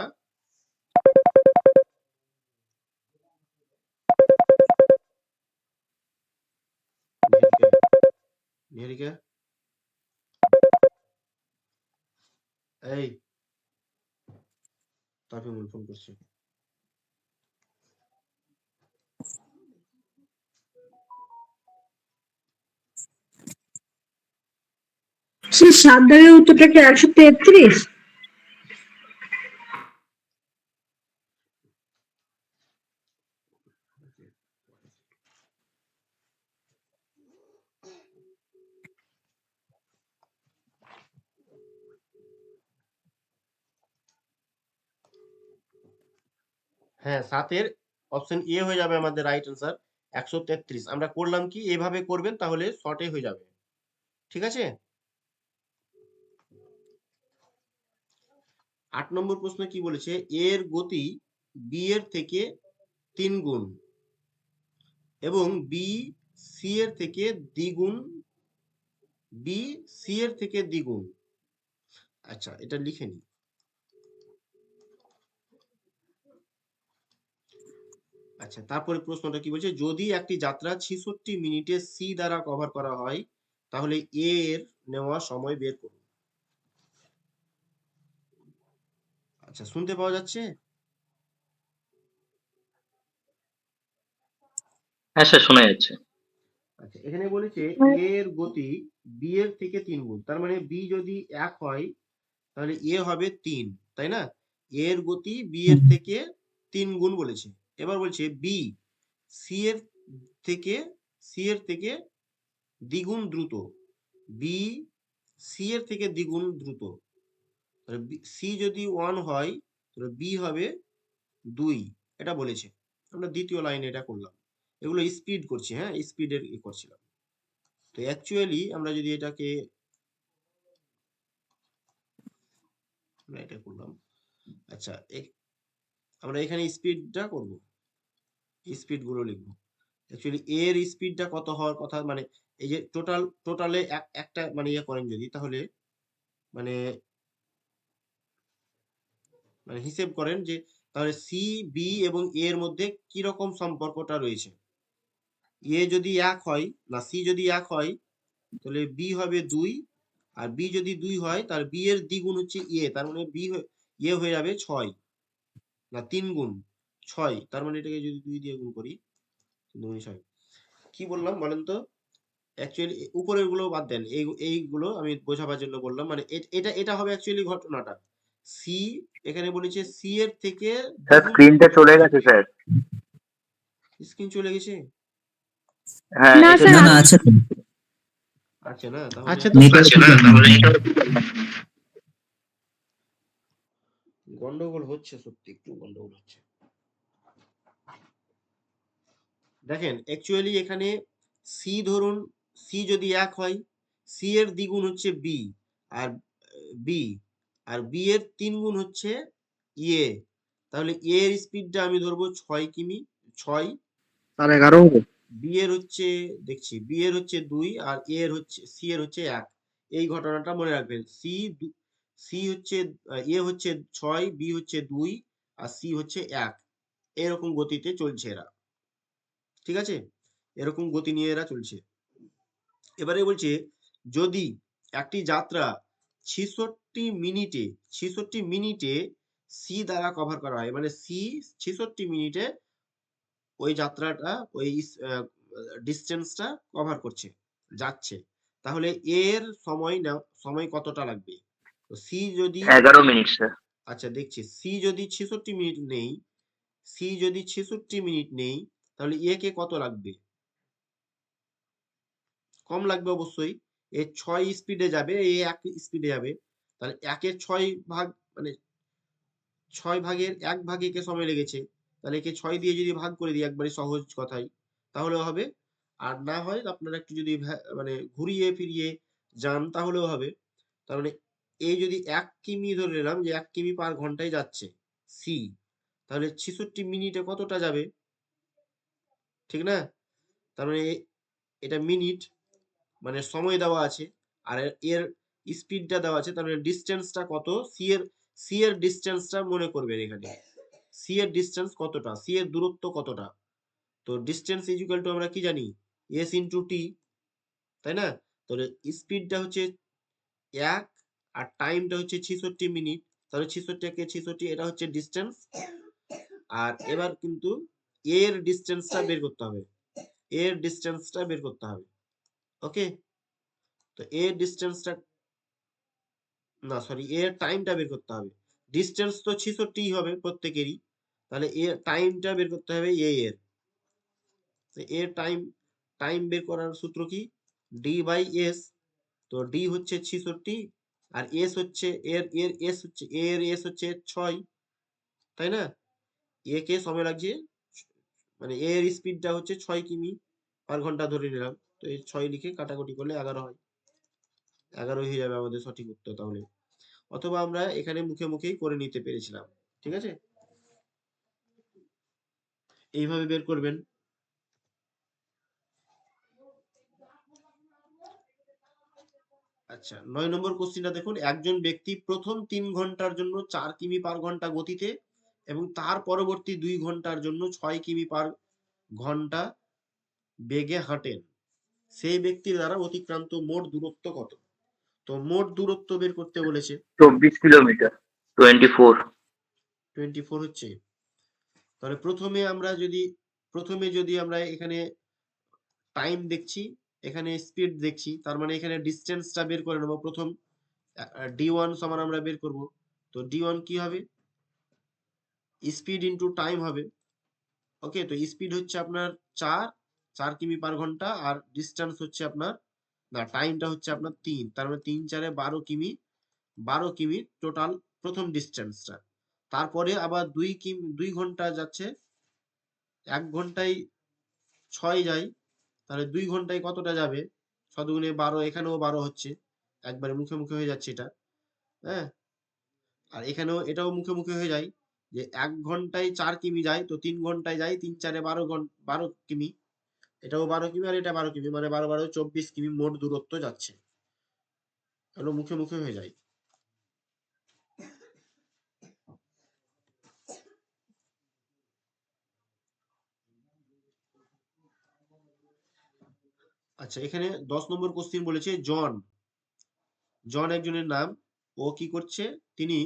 নিহারিকা, এই তাফিমুল ফোন করছে। স্যার 7 দাগের উত্তরটা কি 133? হ্যাঁ, 7 এর অপশন এ হয়ে যাবে আমাদের রাইট অ্যান্সার, 133। আমরা করলাম কি, এভাবে করবেন তাহলে শর্টে হয়ে যাবে, ঠিক আছে? 8 নম্বর প্রশ্ন কি বলেছে, এ এর গতি বি এর থেকে 3 গুণ এবং বি সি এর থেকে দ্বিগুণ বি সি এর থেকে দ্বিগুণ। আচ্ছা, এটা লিখে নিই। আচ্ছা, তারপরে প্রশ্নটা কি বলছে, যদি একটি যাত্রা 66 মিনিটে সি দ্বারা কভার করা হয় তাহলে এ এর নেওয়া সময় বের করুন। আচ্ছা, শুনতে পাওয়া যাচ্ছে? হ্যাঁ স্যার, শোনা যাচ্ছে। আচ্ছা, এখানে বলেছে এ এর গতি বি এর থেকে 3 গুণ। তার মানে বি যদি 1 হয় তাহলে এ হবে 3, তাই না? এ এর গতি বি এর থেকে 3 গুণ বলেছে। এবার বলছে বি সি এর থেকে সি এর থেকে দ্বিগুণ দ্রুত। বি সি এর থেকে দ্বিগুণ দ্রুত। সি যদি 1 হয় তাহলে বি হবে 2, এটা বলেছে। আমরা দ্বিতীয় লাইনে এটা করলাম। এগুলো স্পিড করছি, হ্যাঁ, স্পিডের করছিলাম। তো অ্যাকচুয়ালি আমরা যদি এটাকে আমরা এটা করলাম। আচ্ছা, আমরা এখানে স্পিডটা করব, স্পিড গুলো লিখবো। অ্যাকচুয়ালি এর স্পিডটা কত হওয়ার কথা, মানে এই যে টোটালে একটা মানে ইয়ে করেন যদি, তাহলে মানে মানে হিসেব করেন যে তাহলে সি বি এবং এ এর মধ্যে কি রকম সম্পর্কটা রয়েছে। এ যদি 1 হয় না সি যদি 1 হয় তাহলে বি হবে 2, আর বি যদি 2 হয় তাহলে বি এর দ্বিগুণ হচ্ছে এ, তার মানে বি এ হয়ে যাবে 6 না 3 গুণ 6, তার মানে এটাকে যদি 2 দিয়ে গুণ করি 2 6। কি বললাম বলেন তো? অ্যাকচুয়ালি উপরের গুলো বাদ দেন, এইগুলো আমি বোঝাবার জন্য বললাম। মানে এটা এটা হবে অ্যাকচুয়ালি ঘটনাটা। সি এখানে বলেছে সি এর থেকে স্যার দ্বিগুণ দ্রুত স্ক্রিনটা চলে গতিতে গেছে স্যার। স্ক্রিন চলে গেছে। হ্যাঁ, না এসেছে স্যার, না না স্যার। আছে তো, আচ্ছা, না তাহলে আচ্ছা তো স্যার। নেটওয়ার্ক গন্ডগোল হচ্ছে, সত্যি একটু গন্ডগোল হচ্ছে। দেখেন অ্যাকচুয়ালি এখানে সি ধরুন, সি যদি 1 হয়, সি এর দ্বিগুণ হচ্ছে বি, আর বি আর বি এর 3 গুণ হচ্ছে এ। তাহলে এ এর স্পিডটা আমি ধরবো 6 কিমি, 6। আর 11 হবে। বি এর হচ্ছে, দেখছি বি এর হচ্ছে 2 আর এ এর হচ্ছে সি এর হচ্ছে 1। এই ঘটনাটা মনে রাখবেন। সি হচ্ছে এ হচ্ছে 6, বি হচ্ছে 2 আর সি হচ্ছে 1। এরকম গতিতে চলছে এরা, ঠিক আছে? এরকম গতি নিয়ে এরা চলছে। এবারে বলছে যদি একটি যাত্রা 66 মিনিটে সি দ্বারা কভার করা হয়, মানে সি 66 মিনিটে ওই যাত্রাটা ওই ডিস্টেন্সটা কভার করছে, যাচ্ছে, তাহলে এর সময় কতটা লাগবে? তো সি যদি 11 মিনিট স্যার। আচ্ছা, দেখছি সি যদি 66 মিনিট নেই, সি যদি 66 মিনিট নেই তাহলে এ কে কত লাগবে? কম লাগবে অবশ্যই। এ 6 স্পিডে যাবে, এ 1 স্পিডে যাবে। তাহলে 1 এর 6 ভাগ, মানে 6 ভাগের 1 ভাগে একে সময় লেগেছে। তাহলে একে 6 দিয়ে যদি ভাগ করে দিই একবারে সহজ কথায়, তাহলেও হবে। আর না হয় আপনারা একটু যদি মানে ঘুরিয়ে ফিরিয়ে যান তাহলেও হবে। তার মানে এই যদি 1 কিমি ধরে নিলাম যে 1 কিমি পার ঘন্টায় যাচ্ছে সি, তাহলে 66 মিনিটে কতটা যাবে? ঠিক না? তার মানে এটা মিনিট, মানে সময় দেওয়া আছে, আর এর স্পিডটা দেওয়া আছে, তার মানে ডিসটেন্সটা কত, সি এর ডিসটেন্সটা মনে করবেন এখানে। সি এর ডিসটেন্স কতটা, সি এর দূরত্ব কতটা। তো ডিসটেন্স ইকুয়াল টু আমরা কি জানি, এস ইন্টু টি, তাই না? তাহলে স্পিডটা হচ্ছে 1 আর টাইমটা হচ্ছে 66 মিনিট। তাহলে 66 কে 66, এটা হচ্ছে ডিসটেন্স। আর এবার কিন্তু এর ডিসটেন্সটা বের করতে হবে, এর ডিসটেন্সটা বের করতে হবে। ওকে, তো এর ডিসটেন্সটা, না সরি, এর টাইমটা বের করতে হবে। ডিসটেন্স তো 66 হবে প্রত্যেকেরই, তাহলে এর টাইমটা বের করতে হবে এর। তো এর টাইম বের করার সূত্র কি, ডি বাই এস। তো ডি হচ্ছে 66 আর এস হচ্ছে এর এস হচ্ছে এস হচ্ছে 6, তাই না? এ কে সময় লাগছে, মানে এর স্পিডটা হচ্ছে 6 কিমি পার ঘন্টা ধরে নিলাম। তো এই 6 লিখে কাটাকুটি করলে 11 হয়, 11 হয়ে যাবে আমাদের সঠিক উত্তর তাহলে। অথবা আমরা এখানে মুখে মুখেই করে নিতে পেরেছিলাম, ঠিক আছে? এইভাবে বের করবেন। আচ্ছা 9 নম্বর কোশ্চেনটা দেখুন, একজন ব্যক্তি প্রথম 3 ঘন্টার জন্য 4 কিমি পার ঘন্টা গতিতে এবং তার পরবর্তী 2 ঘন্টার জন্য 6 কিমি পার ঘন্টা বেগে হাঁটেন। সেই ব্যক্তির দ্বারা অতিক্রান্ত মোট দূরত্ব কত? তো মোট দূরত্ব বের করতে বলেছে। 24 কিলোমিটার, 24। 24 হচ্ছে। তাহলে প্রথমে যদি আমরা এখানে টাইম দেখছি, এখানে স্পিড দেখছি, তার মানে এখানে ডিসটেন্সটা বের করে নেব। প্রথম d1 সমান আমরা বের করব। তো d1 কি হবে? স্পিড ইনটু টাইম হবে। ওকে, তো স্পিড হচ্ছে আপনার 4 কিমি পার ঘন্টা, আর ডিসটেন্স হচ্ছে আপনার, না টাইমটা হচ্ছে আপনার 3, তার মানে 3 4 12 কিমি টোটাল প্রথম ডিসটেন্সটা। তারপরে আবার 2 ঘন্টা যাচ্ছে, 1 ঘন্টায় 6 যায়, তাহলে 2 ঘন্টায় কতটা যাবে? 6 দুগুণে 12, এখানেও 12 হচ্ছে, একবারে মুখে মুখে হয়ে যাচ্ছে এটা। হ্যাঁ, আর এখানেও এটাও মুখে মুখে হয়ে যায় যে 1 ঘন্টায় 4 কিমি যায়, তো 3 ঘন্টায় যায় 3 4 12 কিমি, এটাও 12 কিমি আর এটা 12 কিমি, মানে 12 12 24 কিমি মোট দূরত্ব যাচ্ছে। এগুলো মুখে মুখে হয়ে যায়। আচ্ছা, এখানে 10 নম্বর কোশ্চেন বলেছে জন একজনের নাম। ও কি করছে? তিনি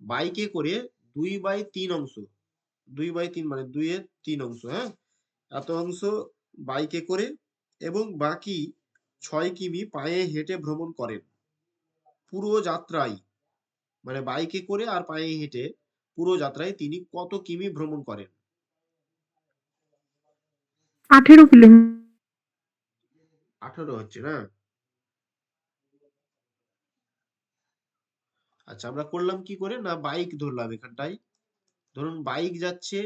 বাইকে করে 2/3 অংশ, 2/3 মানে 2 এর 3 অংশ, হ্যাঁ, এত অংশ বাইকে করে এবং বাকি 6 কিমি পায়ে হেঁটে ভ্রমণ করেন। পুরো যাত্রায়, মানে বাইকে করে আর পায়ে হেঁটে পুরো যাত্রায় তিনি কত কিমি ভ্রমণ করেন? 18 কিলোমিটার। 18 হচ্ছে না? আচ্ছা, আমরা করলাম কি করে? না বাইক ধরলাম এখানটায়। ধরুন বাইক যাচ্ছে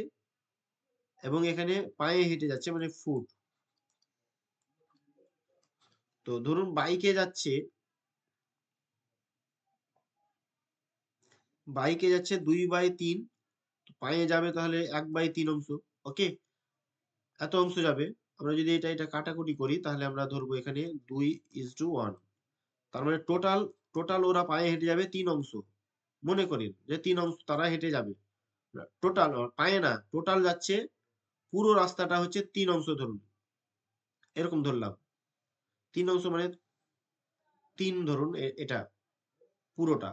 এবং এখানে পায়ে হেঁটে যাচ্ছে, মানে ফুট। তো ধরুন বাইকে যাচ্ছে 2/3, পায়ে যাবে তাহলে 1/3 অংশ। ওকে, এত অংশ যাবে। আমরা যদি এটা কাটাকুটি করি তাহলে আমরা ধরবো এখানে 2:1, তার মানে টোটাল ওরা পায়ে হেঁটে যাবে 3 অংশ। মনে করেন যে 3 অংশ তারা হেঁটে যাবে, টোটাল পায়ে না, টোটাল যাচ্ছে পুরো রাস্তাটা হচ্ছে 3 অংশ, ধরুন এরকম ধরলাম 3 অংশ মানে 3, ধরুন এটা পুরোটা,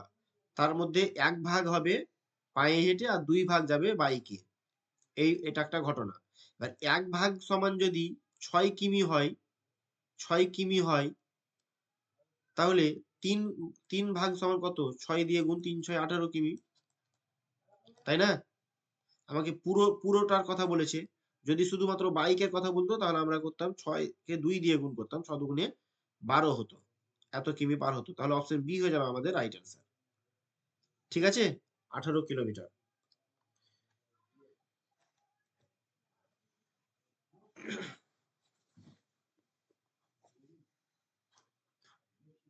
তার মধ্যে 1 ভাগ হবে পায়ে হেঁটে আর 2 ভাগ যাবে বাইকে। এটা একটা ঘটনা। এবার 1 ভাগ সমান যদি 6 কিমি হয়, 6 কিমি হয়, তাহলে 3 ভাগ সমান কত? 6 দিয়ে গুণ 3 6 18 কিমি, তাই না? আমাকে পুরোটার কথা বলেছে। যদি শুধুমাত্র বাইকের কথা বলতো তাহলে আমরা করতাম 6 কে 2 দিয়ে গুণ করতাম, 6 দুগুণে 12 হতো, এত কিমি পার হতো। তাহলে অপশন বি হয়ে যাবে আমাদের রাইট অ্যান্সার। ঠিক আছে, 18 কিলোমিটার।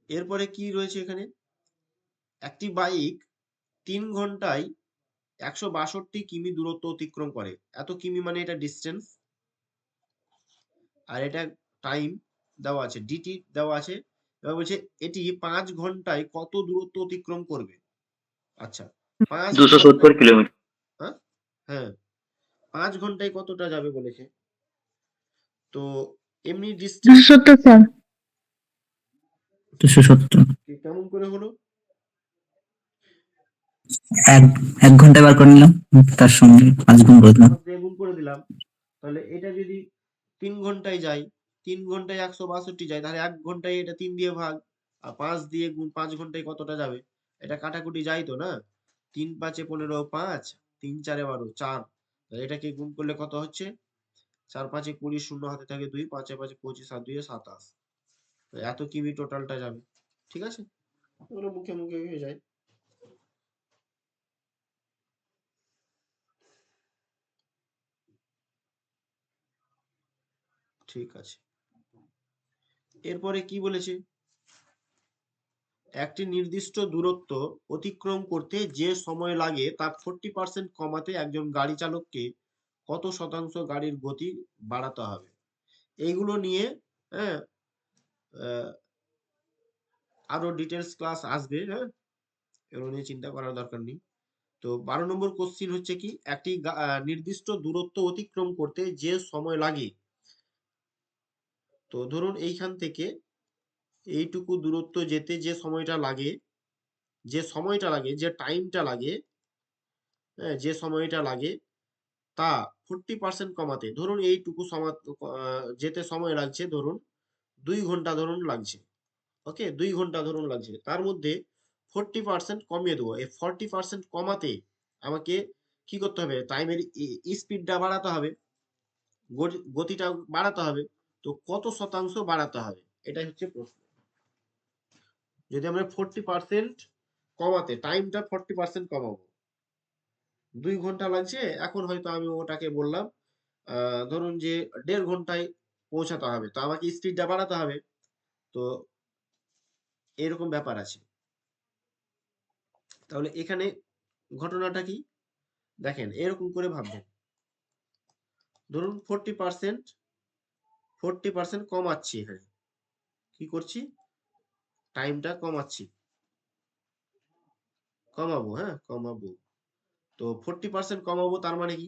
এরপরে কি রয়েছে এখানে? একটি বাইক 3 ঘন্টায় 162 কিমি দূরত্ব অতিক্রম করে। এত কিমি মানে এটা ডিসটেন্স, আর এটা টাইম দেওয়া আছে, ডিটি দেওয়া আছে। এবার বলছে এটি 5 ঘন্টায় কত দূরত্ব অতিক্রম করবে? আচ্ছা, 5 270 ঘন্টায়, কিলোমিটার। হ্যাঁ হ্যাঁ, 5 ঘন্টায় কতটা যাবে বলেছে? তো এমনি ডিসটেন্স 270 স্যার। 270। কেমন করে হলো? এক 1 ঘন্টা বার করে নিলাম, তার সঙ্গে 5 গুণ করে দিলাম। 5 দিয়ে গুণ করে দিলাম। তাহলে এটা যদি 3 ঘন্টায় যায়, 3 ঘন্টায় 162 যায়, তাহলে 1 ঘন্টায় এটা 3 দিয়ে ভাগ, আর 5 দিয়ে গুণ, 5 ঘন্টায় কতটা যাবে? এটা কাটাকুটি যায় তো না? 3 5 15, 5 3 4 12 4, তাহলে এটাকে গুণ করলে কত হচ্ছে? 4 5 20, শূন্য হাতে থাকে 2, 5 5 25, আর 2 27, এত কিমি টোটালটা যাবে। ঠিক আছে, ওগুলো মুখে মুখে হয়ে যায়। ঠিক আছে, এরপরে কি বলেছে? একটি নির্দিষ্ট দূরত্ব অতিক্রম করতে যে সময় লাগে তা 40% কমাতে একজন গাড়ি চালককে কত শতাংশ গাড়ির গতি বাড়াতে হবে? এইগুলো নিয়ে, হ্যাঁ, আরো ডিটেলস ক্লাস আসবে, হ্যাঁ, এগুলো নিয়ে চিন্তা করার দরকার নেই। তো 12 নম্বর কোশ্চিন হচ্ছে কি, একটি নির্দিষ্ট দূরত্ব অতিক্রম করতে যে সময় লাগে, তো ধরুন এইখান থেকে এইটুকু দূরত্ব যেতে যে সময়টা লাগে, যে টাইমটা লাগে, হ্যাঁ, যে সময়টা লাগে তা 40% কমাতে, ধরুন এইটুকু যেতে সময় লাগছে, ধরুন 2 ঘন্টা ধরুন লাগছে, ওকে, 2 ঘন্টা ধরুন লাগছে, তার মধ্যে 40% কমিয়ে দেবো। এই 40% কমাতে আমাকে কি করতে হবে, টাইমের স্পিডটা বাড়াতে হবে, গতিটা বাড়াতে হবে। তো কত শতাংশ বাড়াতে হবে, এটাই হচ্ছে প্রশ্ন। যদি আমরা 40% কমাতে, টাইমটা 40% কমাবো, 2 ঘন্টা লাগছে, এখন হয়তো আমি ওটাকে বললাম ধরুন যে 1.5 ঘন্টায় পৌঁছাতে হবে, তো আমাকে স্পিডটা বাড়াতে হবে। তো এরকম ব্যাপার আছে। তাহলে এখানে ঘটনাটা কি, দেখেন এরকম করে ভাববেন, ধরুন 40% কমাচ্ছি, এখানে কি করছি, টাইমটা কমাবো, হ্যাঁ কমাবো। তো 40% কমাবো, তার মানে কি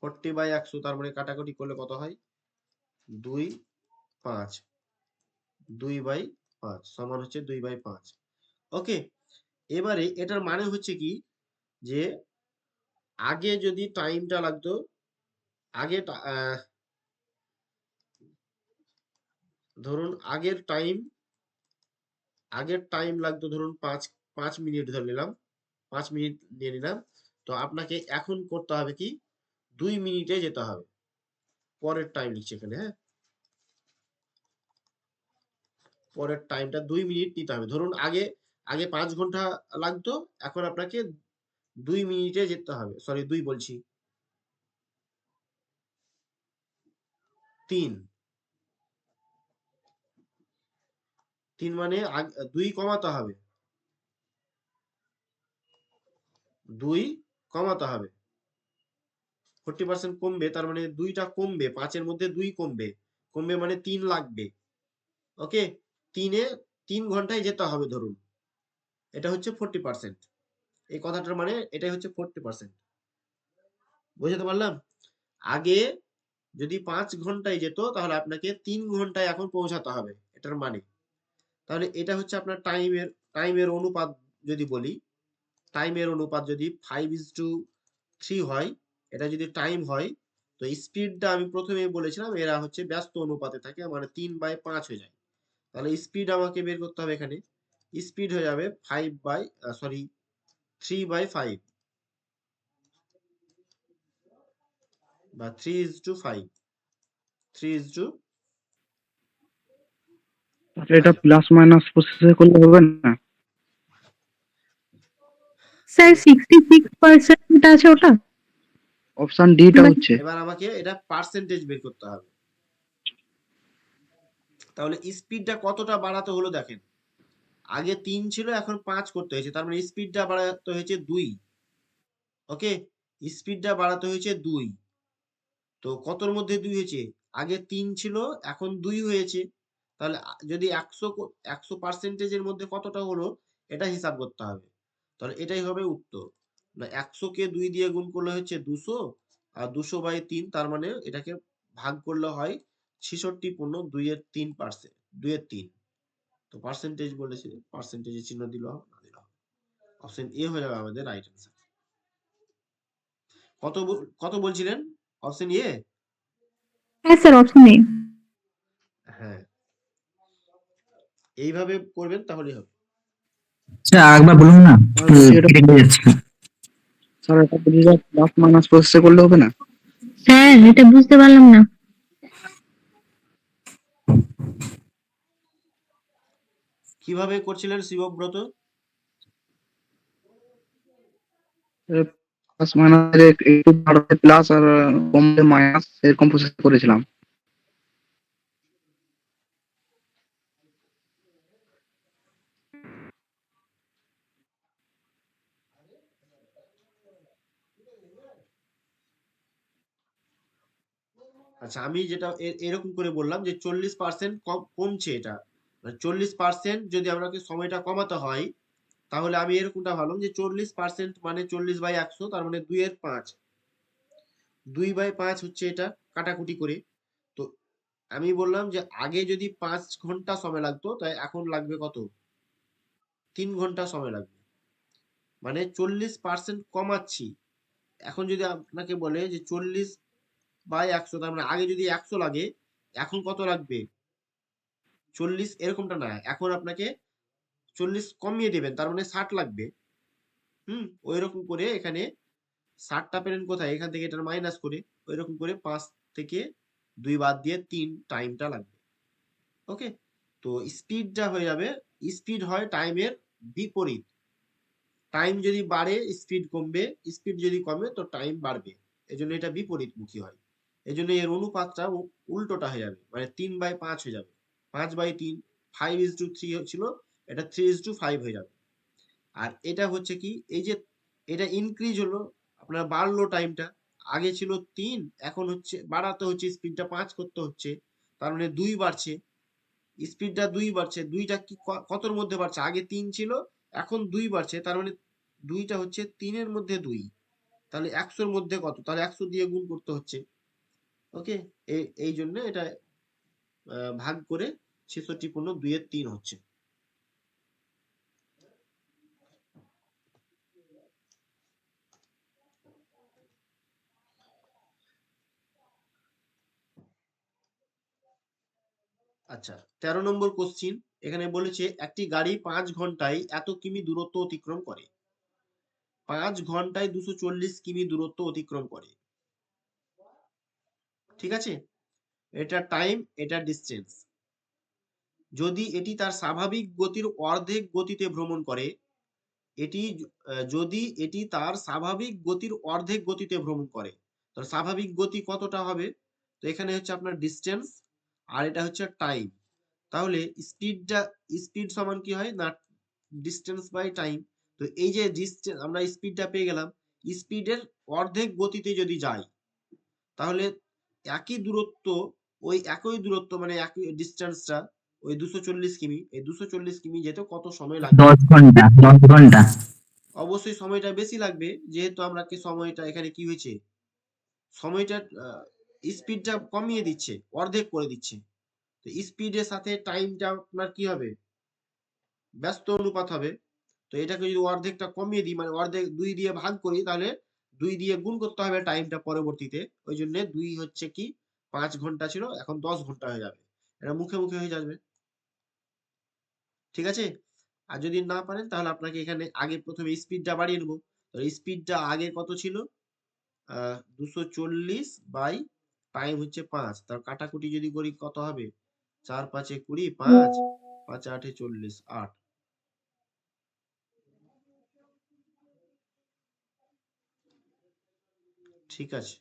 40/100, তার মানে কাটাকুটি করলে কত হয়, 2, 5, 2/5 সমান হচ্ছে 2/5। ওকে, এবারে এটার মানে হচ্ছে কি, যে আগে যদি টাইমটা লাগতো, আগে ধরুন আগের টাইম লাগতো ধরুন 5 মিনিট ধরে নিলাম, 5 মিনিট নিয়ে নিলাম। তো আপনাকে এখন করতে হবে কি, 2 মিনিটে যেতে হবে, পরের টাইম লিখছি এখানে, হ্যাঁ, পরের টাইমটা 2 মিনিট নিতে হবে। ধরুন আগে আগে 5 ঘন্টা লাগতো, এখন আপনাকে 2 মিনিটে যেতে হবে, সরি 2 বলছি, 3 মানে 2 কমাতে হবে, 2 কমাতে হবে, 40% কমবে, তার মানে 2টা কমবে, 5-এর মধ্যে 2 কমবে, কমবে মানে 3 লাগবে, ওকে, 3 ঘন্টায় যেতে হবে ধরুন, এটা হচ্ছে 40%। এই কথাটার মানে এটাই হচ্ছে 40%, বুঝতে পারলাম। আগে যদি 5 ঘন্টায় যেত, তাহলে আপনাকে 3 ঘন্টায় এখন পৌঁছাতে হবে, এটার মানে। তাহলে এটা হচ্ছে আপনার টাইমের অনুপাত, যদি বলি টাইমের অনুপাত যদি 5:3 হয়, এটা যদি টাইম হয়, তো স্পিডটা আমি প্রথমেই বলেছিলাম এরা হচ্ছে ব্যস্ত অনুপাতে থাকে, মানে 3/5 হয়ে যায়। তাহলে স্পিড আমাকে বের করতে হবে, এখানে স্পিড হয়ে যাবে 3/5 বা 3:5, 3:5। এটা প্লাস মাইনাস প্রসেসে করলে হবে না? স্যার 66% আছে ওটা, অপশন ডিটা মানে হচ্ছে। এবার আমাকে এটা পার্সেন্টেজ বের করতে হবে। তাহলে স্পিডটা কতটা বাড়াতে হলো দেখেন, আগে 3 ছিল, এখন 5 করতে হয়েছে, তার মানে স্পিডটা বাড়াতে হয়েছে 2, ওকে, স্পিডটা বাড়াতে হয়েছে 2। তো কতর মধ্যে 2 হয়েছে, আগে 3 ছিল, এখন 2 হয়েছে। তাহলে যদি 100% মধ্যে কতটা হলো, এটা হিসাব করতে হবে। তাহলে এটাই হবে উত্তর। না, 100 কে 2 দিয়ে গুণ করলে হচ্ছে 200, আর 200/3, তার মানে এটাকে ভাগ করলে হয় 66.2 2/3। তো পার্সেন্টেজ বলেছে, পার্সেন্টেজের চিহ্ন দিল, না দিল, অপশন এ হয়ে যাবে আমাদের রাইট অ্যান্সার। কত বলছিলেন, অপশন এ? হ্যাঁ স্যার অপশন এ। হ্যাঁ, এইভাবে করবেন তাহলেই হবে। স্যার আরেকবার বলুন না, আর বলছি এটা, কেটে কেটে যাচ্ছে। স্যার এটা প্লাস মাইনাস প্রসেসে করলে হবে না? স্যার এটা বুঝতে পারলাম না। কিভাবে করছিলেন শিবব্রত? প্লাস মাইনাস একটু বাড়াতে প্লাস আর কমলে মাইনাস, এরকম প্রসেস করেছিলাম। আচ্ছা, আমি যেটা এরকম করে বললাম যে 40% কমছে এটা, মানে 40% যদি আমাকে সময়টা কমাতে হয়, তাহলে আমি এরকমটা ভাবলাম যে 40% মানে 40/100, তার মানে 2 এর 5, 2/5 হচ্ছে এটা কাটাকুটি করে। তো আমি বললাম যে আগে যদি 5 ঘন্টা সময় লাগতো, তাই এখন লাগবে কত? 3 ঘন্টা সময় লাগবে। মানে 40% কমাচ্ছি। এখন যদি আপনাকে বলে যে 40/100, তার মানে আগে যদি 100 লাগে, এখন কত লাগবে? 40, এরকমটা না। এখন আপনাকে 40 কমিয়ে দেবেন, তার মানে 60 লাগবে। ওইরকম করে এখানে 60টা পেলেন কোথায়? এখান থেকে এটা মাইনাস করে, ওইরকম করে 5 থেকে 2 বাদ দিয়ে 3 টাইমটা লাগবে। ওকে? তো স্পিডটা হয়ে যাবে, স্পিড হয় টাইমের বিপরীত। টাইম যদি বাড়ে স্পিড কমবে, স্পিড যদি কমে তো টাইম বাড়বে। এজন্য এটা বিপরীতমুখী হয়। এজন্য এর অনুপাতটা উল্টোটা হয়ে যাবে, মানে 3/5 হয়ে যাবে। 5/3, 5:3 ছিল, এটা 3:5 হয়ে যাবে। আর এটা হচ্ছে কি, এই যে এটা ইনক্রিজ হলো, আপনার বাড়লো টাইমটা। আগে ছিল 3, এখন হচ্ছে বাড়াতে হচ্ছে, স্পিডটা 5 করতে হচ্ছে, তার মানে 2 বাড়ছে। স্পিডটা 2 বাড়ছে, 2টা কি কতর মধ্যে বাড়ছে? আগে 3 ছিল, এখন 2 বাড়ছে, তার মানে 2টা হচ্ছে 3 এর মধ্যে 2, তাহলে 100 এর মধ্যে কত? তাহলে 100 দিয়ে গুণ করতে হচ্ছে। ওকে? এই জন্য এটা ভাগ করে 66.2/3 হচ্ছে। আচ্ছা, 13 নম্বর কোশ্চিন। এখানে বলেছে একটি গাড়ি 5 ঘন্টায় এত কিমি দূরত্ব অতিক্রম করে। 5 ঘন্টায় 240 কিমি দূরত্ব অতিক্রম করে। ঠিক আছে? এটা টাইম, এটা ডিসটেন্স। যদি এটি তার স্বাভাবিক গতির অর্ধেক গতিতে ভ্রমণ করে, যদি এটি তার স্বাভাবিক গতির অর্ধেক গতিতে ভ্রমণ করে, তো স্বাভাবিক গতি কতটা হবে? তো এখানে হচ্ছে আপনার ডিসটেন্স, আর এটা হচ্ছে টাইম। তাহলে স্পিড সমান কি হয় না, ডিসটেন্স বাই টাইম। তো এই যে আমরা স্পিডটা পেয়ে গেলাম, স্পিডের অর্ধেক গতিতে যদি যাই, তাহলে একই দূরত্ব, ওই একই দূরত্ব মানে একই ডিসটেন্সটা, ওই 240 কিমি, এই 240 কিমি যেতে কত সময় লাগবে? 10 ঘন্টা, 10 ঘন্টা। অবশ্যই সময়টা বেশি লাগবে, যেহেতু আমরা কি সময়টা এখানে কি হয়েছে, সময়টা স্পিডটা কমিয়ে দিচ্ছে, অর্ধেক করে দিচ্ছে। তো স্পিডের সাথে টাইমটা আপনার কি হবে? ব্যস্ত অনুপাত হবে। তো এটাকে যদি অর্ধেকটা কমিয়ে দিই, মানে অর্ধেক 2 দিয়ে ভাগ করি, তাহলে 2 দিয়ে গুণ করতে হবে টাইমটা পরবর্তীতে। ওই জন্য 2 হচ্ছে কি 5 ঘন্টা ছিল, এখন 10 ঘন্টা হয়ে যাবে। এটা মুখে মুখে হয়ে যাবে। ঠিক আছে? আর যদি না পারেন, তাহলে আপনাকে এখানে আগে প্রথমে স্পিডটা বাড়িয়ে নেব। তো স্পিডটা আগে কত ছিল? 240 বাই টাইম হচ্ছে 5, তার কাটাকুটি যদি করি কত হবে? 4 5 এ 20, 5 5 8 এ 40, 8। ঠিক আছে,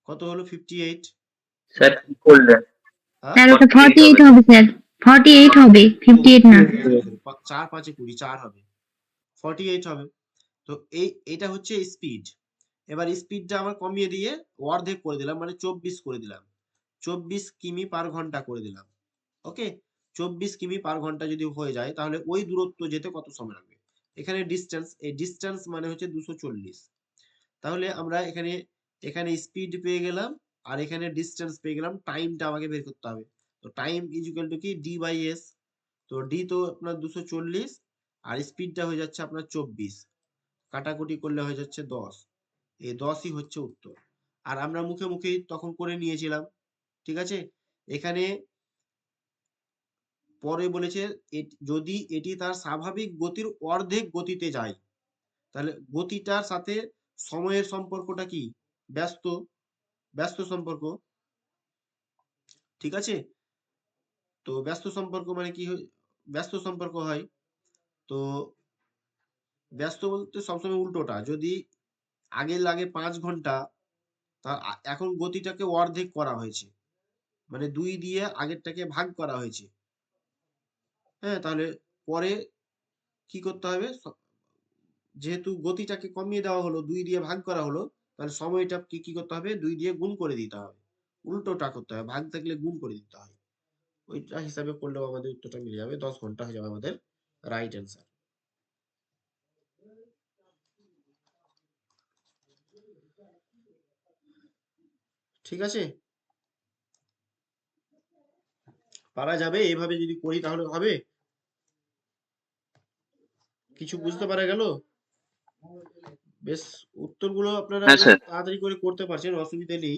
কত হলো? 58। স্যার কি করলেন? হ্যাঁ, স্যার ওটা 48 48 হবে স্যার, 48 হবে, 58 না। 4 5 এ 20, 4 হবে, 48 হবে। তো এটা হচ্ছে স্পিড। এবার স্পিডটা আমার কমিয়ে দিয়ে অর্ধেক করে দিলাম, মানে 24 করে দিলাম, 24 কিমি পার ঘন্টা করে দিলাম। ওকে? 24 কিমি পার ঘন্টা যদি হয়ে যায়, তাহলে ওই দূরত্ব যেতে কত সময় লাগবে? এখানে ডিসটেন্স, এই ডিসটেন্স মানে হচ্ছে 240। তাহলে আমরা এখানে স্পিড পেয়ে গেলাম, আর এখানে ডিসটেন্স পেয়ে গেলাম, টাইমটা আমাকে বের করতে হবে। তো টাইম ইজ ইকুয়াল টু কি, ডি বাই এস। তো ডি তো আপনার 240, আর স্পিডটা হয়ে যাচ্ছে আপনার 24, কাটাকুটি করলে হয়ে যাচ্ছে 10। এই 10ই হচ্ছে উত্তর। আর আমরা মুখে মুখেই তখন করে নিয়েছিলাম। ঠিক আছে? এখানে পরে বলেছে যদি এটি তার স্বাভাবিক গতির অর্ধেক গতিতে যায়, তাহলে গতিটার সাথে সময়ের সম্পর্কটা কি? ব্যস্ত, ব্যস্ত সম্পর্ক। ঠিক আছে? তো ব্যস্ত সম্পর্ক মানে কি ব্যস্ত সম্পর্ক হয়। তো ব্যস্ত বলতে সবসময় উল্টোটা, যদি আগে লাগে 5 ঘন্টা, তা এখন গতিটাকে অর্ধেক করা হয়েছে, মানে 2 দিয়ে আগেরটাকে ভাগ করা হয়েছে। হ্যাঁ, তাহলে পরে কি করতে হবে? যেহেতু গতিটাকে কমিয়ে দেওয়া হলো, 2 দিয়ে ভাগ করা হলো, তাহলে সময়টা কি করতে হবে? 2 দিয়ে গুণ করে দিতে হবে। উল্টোটা করতে হবে, ভাগ থাকলে গুণ করে দিতে হয়। ওইটা হিসাবে করলেও আমাদের উত্তরটা মিলে যাবে। 10 ঘন্টা হয়ে যাবে আমাদের রাইট অ্যান্সার। ঠিক আছে? পারা যাবে? এভাবে যদি করি তাহলে হবে? কিছু বুঝতে পারা গেল? বেশ উত্তরগুলো আপনারা হ্যাঁ বেশ স্যার। তাড়াতাড়ি করে করতে পারছেন, অসুবিধা নেই।